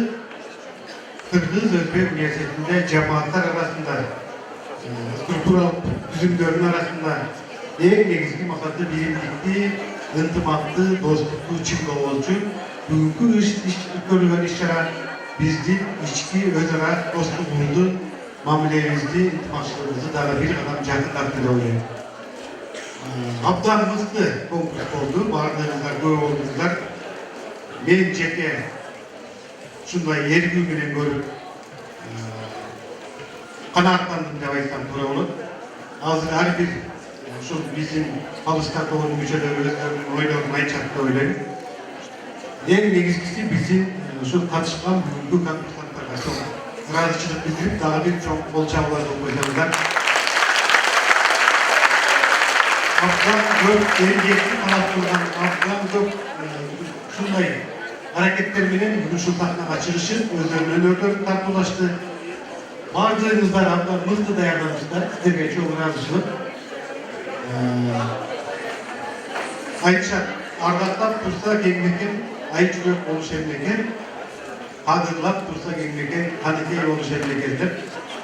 Кыргыз-Өзбек университетинде жамааттар арасында, структуралык түзүмдөрдүн арасында эң негизги максаты биримдикти, ынтымакты, достукту чыңдоо үчүн бүгүнкү өткөрүлгөн иш-чара биздин ички өз ара достугубузду, мамилебизди, ынтымакчылыгыбызды дагы бир кадам жакындатты деп ойлойм. Абдан мыкты конкурс болду, баардыгыңыздар көп болдуңуздар. Мен жеке ушундай эргүү менен көрүп канааттандым деп айтсам туура болот. Азыр ар бир ушул биздин калыстар тобунун мүчөлөрү өздөрүнүн ойлорун айтышат деп ойлойм. Эң негизгиси биздин ушул катышкан бүгүнкү конкурсанттарга чоң ыраазычылык билдирип, дагы бир чоң кол чабуулар болуп койсоңуздар. Абдан көп эмгекти талап кылган, абдан көп ушундай аракеттер менен бүгүн ушул сахнага чыгышып, өздөрүнүн өнөрлөрүн тартуулашты. Баардыгыңыздар абдан мыкты даярдансыздар. Сиздерге чоң ыраазычылык. Айтышат, ардақтап тұрса кеңмекен, ай жүрек болуш эмекен, қадырлап тұрса кеңмекен, қанекей болуш эмекен деп,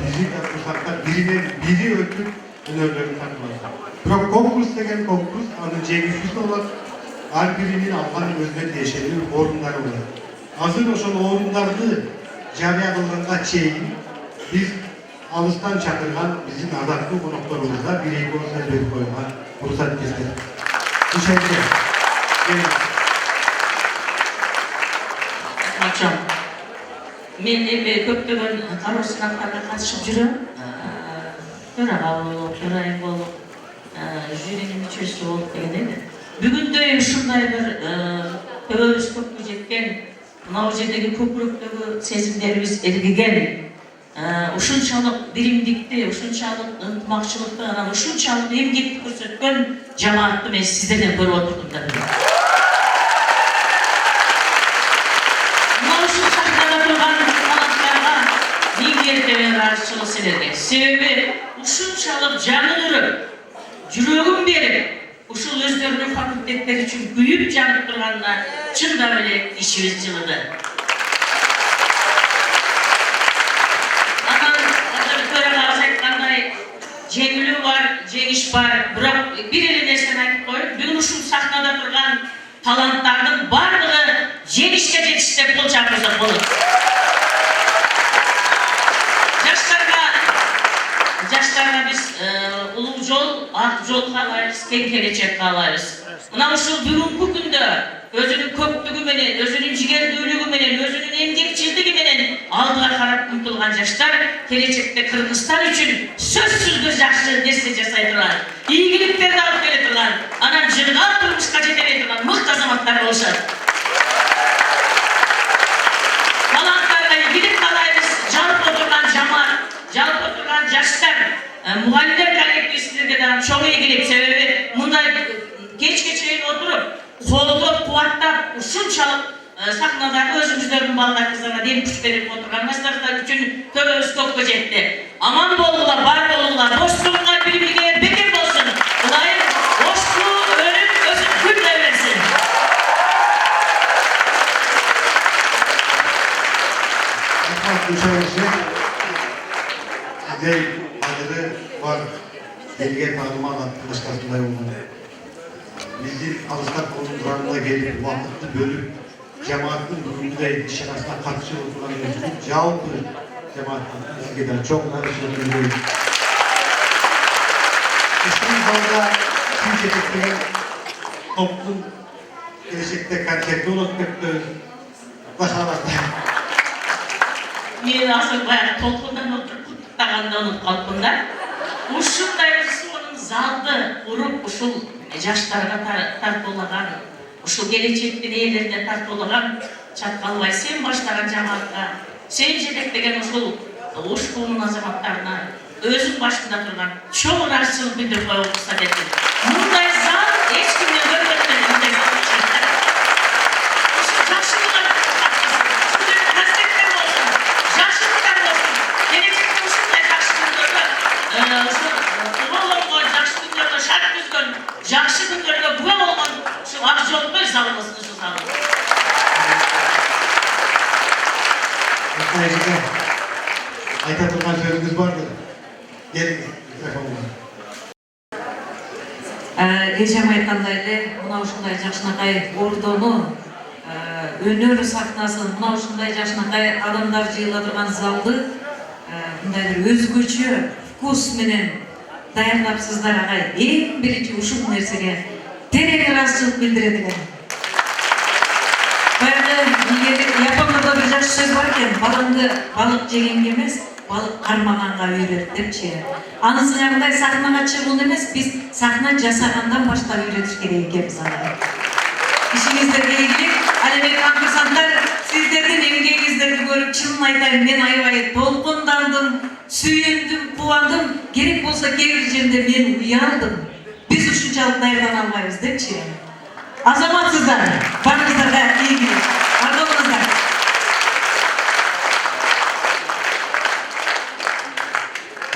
биздин турсактар биринен бири өтүп өнөрлөрүн тартылат. Бирок конкурс деген конкурс, анын жеңүүчүсү болот, ар биринин алган өзүнө тиешелүү орундары болот. Азыр ошол орундарды жарыя кылганга чейин биз алыстан чакырган биздин ардактуу конокторубузга бир-эки сөз берип коюуга уруксат берсек. Açam. Men endi көптөгөн кароо сынактарга катышып жүрөм. Төрага болуп, төрайым болуп, жюринин мүчөсү болуп деген эле. Бүгүндөй ушундай бир төбөбүз көккө жеткен, мына жердеги көкүрөктөгү сезимдерибиз эргиген, ушунчалык биримдикти, ушунчалык ынтымакчылыкты, анан ушунчалык эмгекти көрсөткөн жамаатты мен сиздерден көрүп отурдум да. Мына ушул сахнада турган таланттарга миң эртемен ыраазычылык силерге. Себеби ушунчалык жаны үрүп, жүрөгүн берип, ушул өздөрүнүн факультеттери үчүн күйүп жанып турганына чындап эле ичибиз жылыды. Жеңілу бар, жеңіш бар, бірақ бір елі нерсені айтып қойып, бүгін ушул сахнада тұрған таланттардың барлығы жеңішке жетіштеп қол шапырсақ болады. Жаштарға біз улуу жол, ак жол каалайбыз, кең келечек каалайбыз. Мына ушул бүгүнкү күндө өзүнүн көптүгү менен, өзүнүн жигердүүлүгү менен, өзүнүн эмгекчилдиги менен алдыга карап умтулган жаштар келечекте Кыргызстан үчүн сөзсүздө жакшы нерсе жасай турган, ийгиликтерди алып келе турган, анан жыргал турмушка жете турган мыкты азаматтар болушат. Таланттарга ийгилик каалайбыз, жалпы отурган жамаат, жалпы отурган жаштар, мугалимдер коллективи сиздерге дагы чоң ийгилик, себеби мындай кечке чейин отуруп, колдоп, кубаттап, ушунчалык сахнадагы өзүңүздөрдүн балдарыңыздарга дем күч берип отурганыңыздар үчүн төбөбүз көккө жетти. Аман болуңар, бар болуңар, достугуңар бири-бириге бекем болсун. Кудайым боштуу өнүп өсүп гүлдей берсин. Сиздер адыры бар, элге таанымал аттылыштарындай болгон. Биздин алыстап отурганына келип, убакытты бөлүп, жамааттын бүгүнкүдөй иш-чарасына катышып отурганыңыз үчүн жалпы жамааттан сизге да чоң рахмат билдирейин. Ушул залда сиз жетектеген топтун келечекте концерти болот деп башаласыздар. Мен азыр баягы толкундан отуруп куттуктаганды унутуп калыпмын да. Ушундай бир сонун залды куруп, ушул жаштарга тартуулаган, ушул келечектин ээлерине тартуулаган Чаткалбай сен баштаган жамаатка, сен жетектеген ушул ушкунун азаматтарына өзүң башында турган чоң ыраазычылык билдирип коюуга уруксат этим. Мындай зал эч кимден көрмөктөн мындай зал. Ушул жакшылык концерттер болсун, жакшылыктар болсун, келечекте ушундай жакшы күндөргө, ушул улуулорго жакшы күндөргө шарт түзгөн, жакшы күндөргө күбө болгон ушул ак жолдой залыбыздын ушул залы. Айта турган сөзүңүз бардыр. Келиңиз, микрофонго. Эжем айткандай эле, мына ушундай жакшынакай ордону, өнөр сахнасын, мына ушундай жакшынакай адамдар жыйыла турган залды мындай бир өзгөчө вкус менен даярдапсыздар агай. Эң биринчи ушул нерсеге терең ыраазычылык билдирет элем. Япондордо бир жакшы сөз бар экен, балыңды балык жегенге эмес, балык кармаганга үйрөт депчи. Аны сыңарындай сахнага чыгууну эмес, биз сахна жасагандан баштап үйрөтүш керек экенбиз аны. Ишиңиздерге ийгилик. Ал эми конкурсанттар, сиздердин эмгегиңиздерди көрүп, чынын айтайын, мен аябай толкундандым, сүйүндүм, кубандым. Керек болсо кээ бир жерде мен уялдым. Биз ушунчалык даярдана албайбыз депчи. Азаматсыздар, барыңыздарга ийгилик. Ардагыңыздар.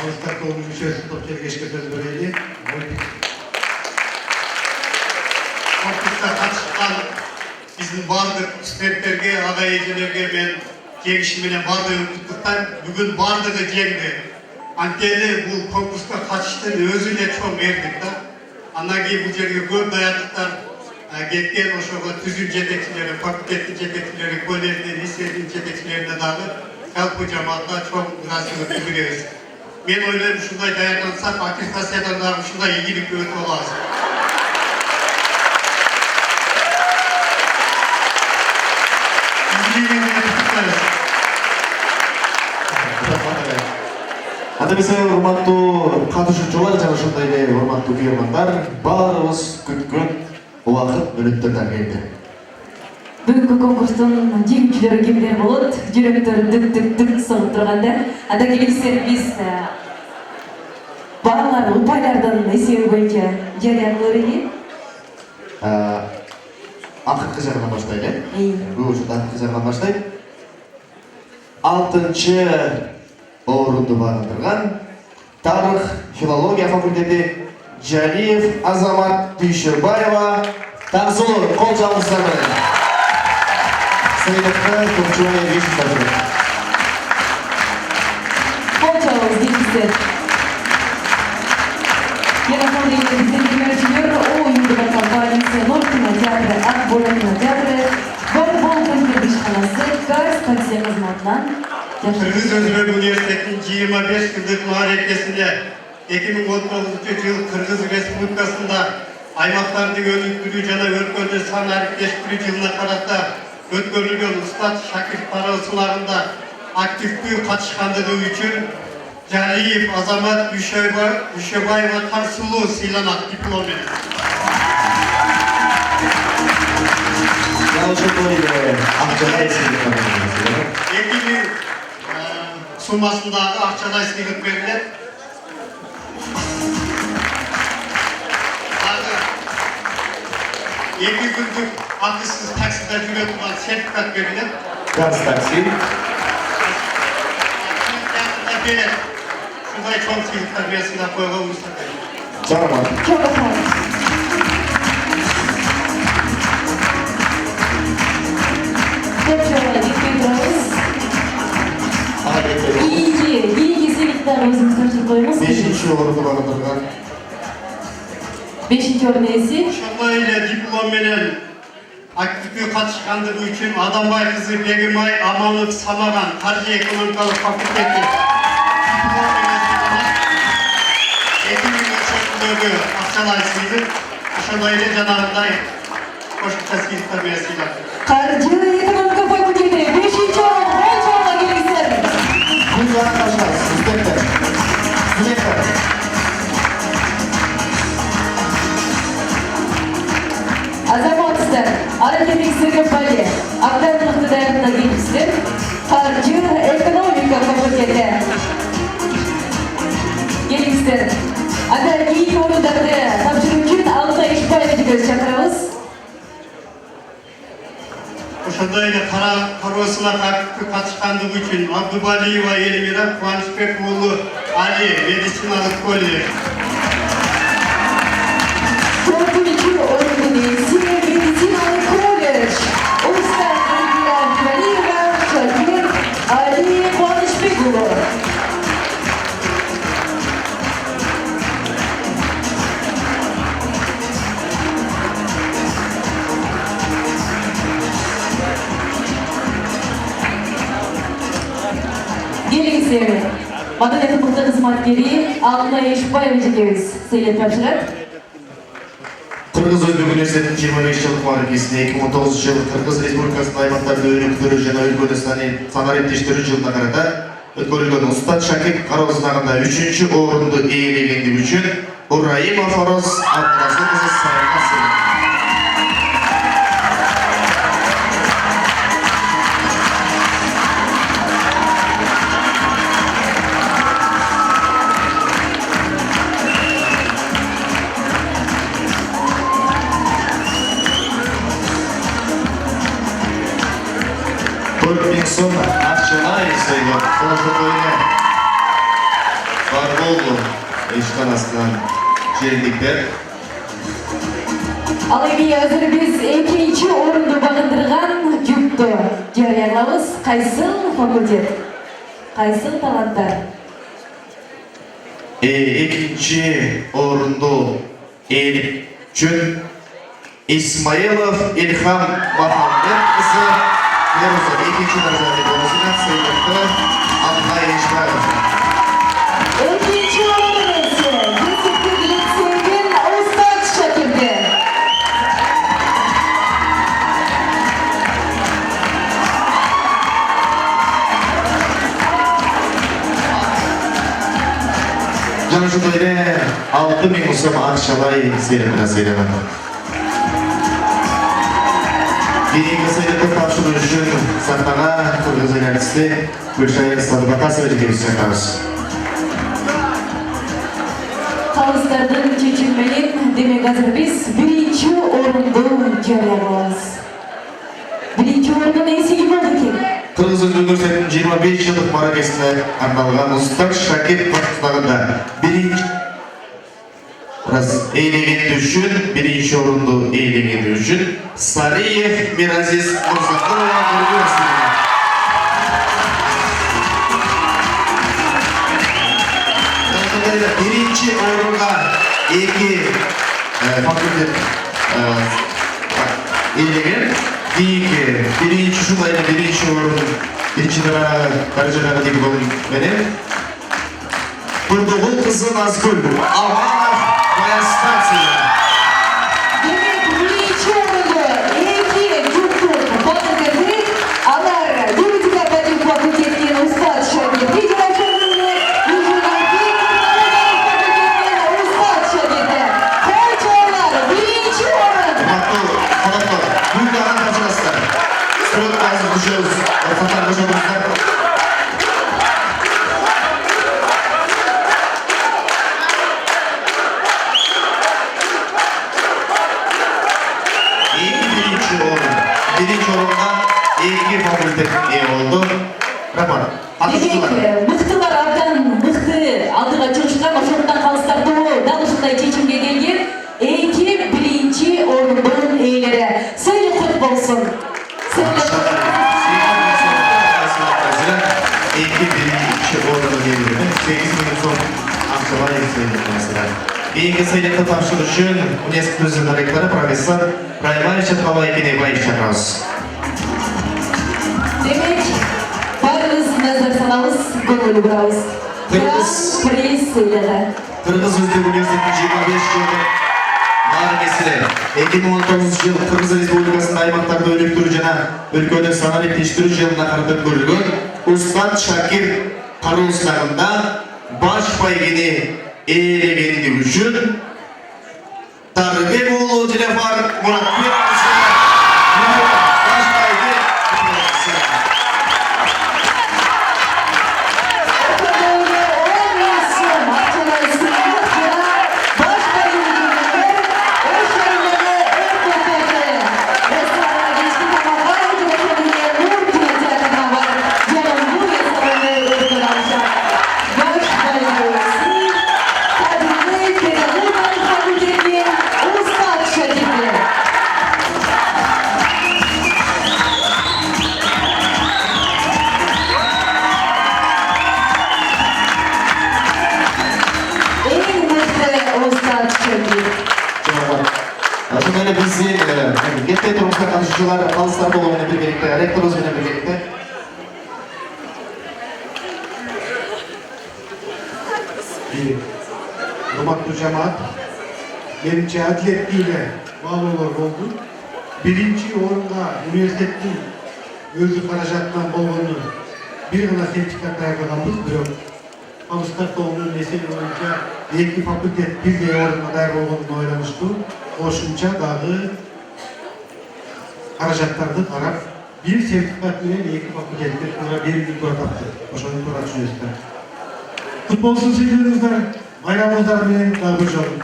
Алыстап тобунун мүчөсү топ келгечке сөз берели. конкурсқа қатысқан біздің барлық студенттерге, аға ежелерге мен жеңішіменен барлығын құттықтаймын. Бүгін барлығы жеңді. Антелі бұл конкурсқа қатыстың өзі де чоң мердік та. Анан кейін бұл жерге көп даярлықтар кеткен, ошоға түзім жетекчилери, факультеттин жетекчилери, коллеждин, лицейдин жетекчилерине дагы жалпы жамаатка чоң ыраазычылык билдиребиз. Мен ойлойм, ушундай даярдансак, аттестациядан дагы ушундай ийгиликке өтүп алабыз. Анда эмесе урматтуу катышуучулар жана ошондой эле урматтуу күйөрмандар, баарыбыз күткөн убакыт мүнөттөрдөн келди. Бүгүнкү конкурстун жеңүүчүлөрү кимдер болот? Жүрөктөр дүк соғып турганда. Анда келиңиздер, биз баалар, упайлардын эсеби боюнча жарыя кылып элек. Акыркы жагынан баштайлы. Бул ушул акыркы жагынан баштайт. 6-чы орунду багындырган тарых филология факультети Жалиев Азамат Дүйшөбаева. Таңсулу кол жабыңыздар менен. Сыйлыкты көпчүлөр ешиңиздер. Кол жабыңыз дейсиздер. Yana konuda bizden dinleyiciler o yurdular kampanyası, Nortuna Teatrı, Akboyatına Teatrı, Volleybol Konferans Halası, Kars Taksiye Kızmatlan. Kırgız Özbek Üniversitesi'nin 25 yıllık muharebesinde 2019 yıl Kırgız Respublikası'nda aymaklarını önüktürü jana örtkönü san әріптештігі жылына қарата өткөрүлгөн Устат Шакир тараусуларында активдүү катышкандыгы үчүн Жалиев Азамат Дүйшөбаева Тарсулуу сыйланат диплом менен. Суммасындағы ақшалай сыйлық берілет. Екі күндік ақысыз таксида жүре тұрған сертификат берілет. Газ такси. Шундай чоң сыйлықтар берсін қойға ұстатайын. Жарамат. Çok sağ İyi seyirler özümüz karşılık koyumuz. 5-ci orundu bagındırgan. 5-ci orun esi. Ошондой эле диплом менен активдүү катышкандыгы үчүн Адамбай кызы Бегимай Аманов Самаган каржы экономикалык факультети диплом менен сыйланат. 2000 акчалай сыйлык. Ошондой эле жанагындай кошумча сыйлыктар менен сыйланат. Karcı Ekonomika Fakülteti 5-ci orun Bolçoğlu'na gelirsin. Biz arkadaşlar, stüdentler. Azamatlar, hareketin Sırgıpali, aktarlıklı dayanına gelirsin. Karcı Ekonomika Fakülteti. Gelirsin. Anda iyi orunları tapşırı üçün altta işbirliği göz çakırımız. Ошондой эле кароосуна катышкандыгы үчүн Абдубалиева Эльмира, Кубанычбек уулу Али, медициналык колледж. Dördüncü orunun esi Medicinalı Kolej. Usta Elmira Abdubalieva, Şakir Ali Kıvançbekoğlu. Gelingizler, Madaniyat Hukuk'ta hizmetkeri Alma Eşbayev Cekemiz Seylet Tapşırat. Кыргыз Өзбек университетinin 25 жылдық мааракесіне 2019 жылы Кыргыз Республикасының аймақтарды өнүктүрүү жана өлкөдө санариптештирүү жылына карата өткөрүлгөн Устат Шакир кароосунагында 3-чү орунду ээлегендиги үчүн Ураимов Ороз Абдуласыл кызы Сайынга сыйланат. Son akçalay sayılır. Sonuçta böyle Barboğlu eşkanasından çeyrikler. Ал эми азыр биз экинчи орунду багындырган жупту жарыялабыз. Кайсыл факультет? Кайсыл таланттар? Экинчи орунду ээлик үчүн Исмаилов Илхам Махамбет кызы экинчи даражада болусуна сыйлыкты Алтай Ишбаев. Экинчи орун эсе Кесиптик лицейден Устат шакирти. Жана ушундай эле 6000 сом акчалай сыйланат. Кейинги сыйлыкты тапшыруу үчүн сахнага кыргыз эл артисти Гүлшайыр Садыбакасова жигерибизди чакырабыз. Калыстардын чечими менен демек азыр биз биринчи орунду жарыялабыз. Биринчи орундун эси ким болду экен? Кыргыз университетинин 25 жылдык мааракесине арналган Устат Шакир конкурсуна биринчи ээлегени үчүн биринчи орунду ээлегени үчүн Сариев Миразиз Мурзакулова биринчи орунга эки факультет ээлеген. Биринчи ушундай эле биринчи орун биринчи даражадагы диплом менен Турдугул кызы Назгүл Алганов Баястация. Демек биринчи орунду эки жупту багындырды. Алар юридика факультетинин Устат шакирти жарашырды. Устат шакирти. Койчолар биринчи орун. Буйдаган тапшырасыздар. Стройка азыр түшөбүз. Сатар көчөбүздөр. Биринчи орунга эки факультет ээ болду. Рахмат. Демек мыктылар абдан мыкты алдыга чыгышкан, ошондон калыстарды дал ушундай чечимге келген эки биринчи орундун ээлери. Сыйлык кут болсун. Эки биринчи орунду ээлерine 8000 сом акчалай сыйлык. Кейинги сыйлыкты тапшыруу үчүн университетибиздин ректору профессор Раймаевич Кенебаевич чакырабыз. Демек баарыбыз назар салабыз, көңүл бурабыз. Приз сыйлыгы. Кыргыз Университетинин 25 жылдык мааракесине 2019 жыл Кыргыз Республикасынын аймактарды өнүктүрүү жана өлкөнү саналыктештирүү жылына карата өткөрүлгөн Устат Шакир кароо сынагында баш байгени ээлегени үчүн Тарбек уулу Жилефар Муратбек баш байги Ошондой эле биздин кетпей турмушка катышуучулар калыстар болуу менен биргеликте, ректорубуз менен биргеликте Урматтуу жамаат, менимче адилеттүү эле баалоолор болду. Биринчи орунга университеттин өзү каражатынан болгону бир гана сертификат даярдаганбыз, бирок Калыстар тобунун эсеби боюнча эки факультет бирдей орунга даяр болгонун ойлонушту. Кошумча дагы каражаттарды карап, бир сертификат менен эки факультетке туура берилип турат. Ошону туура түшүнөсүздөр. Кут болсун сыйлыгыңыздар, байрамыңыздар менен дагы бир жолу.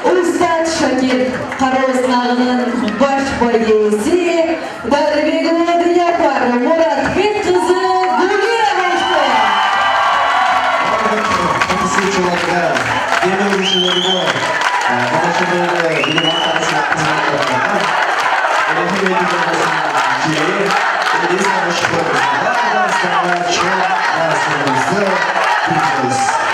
Устат Шакир кароо сынагынын баш байгеси Дарбек уулу Жилефар Муратбек кызы Гулиева. қатысушыларға, демеушілерге, қатысушыларға білім атқарушылық қызметтеріне рахмет жіберіп, барлықтарыңызға чоң рахметімізді білдіреміз.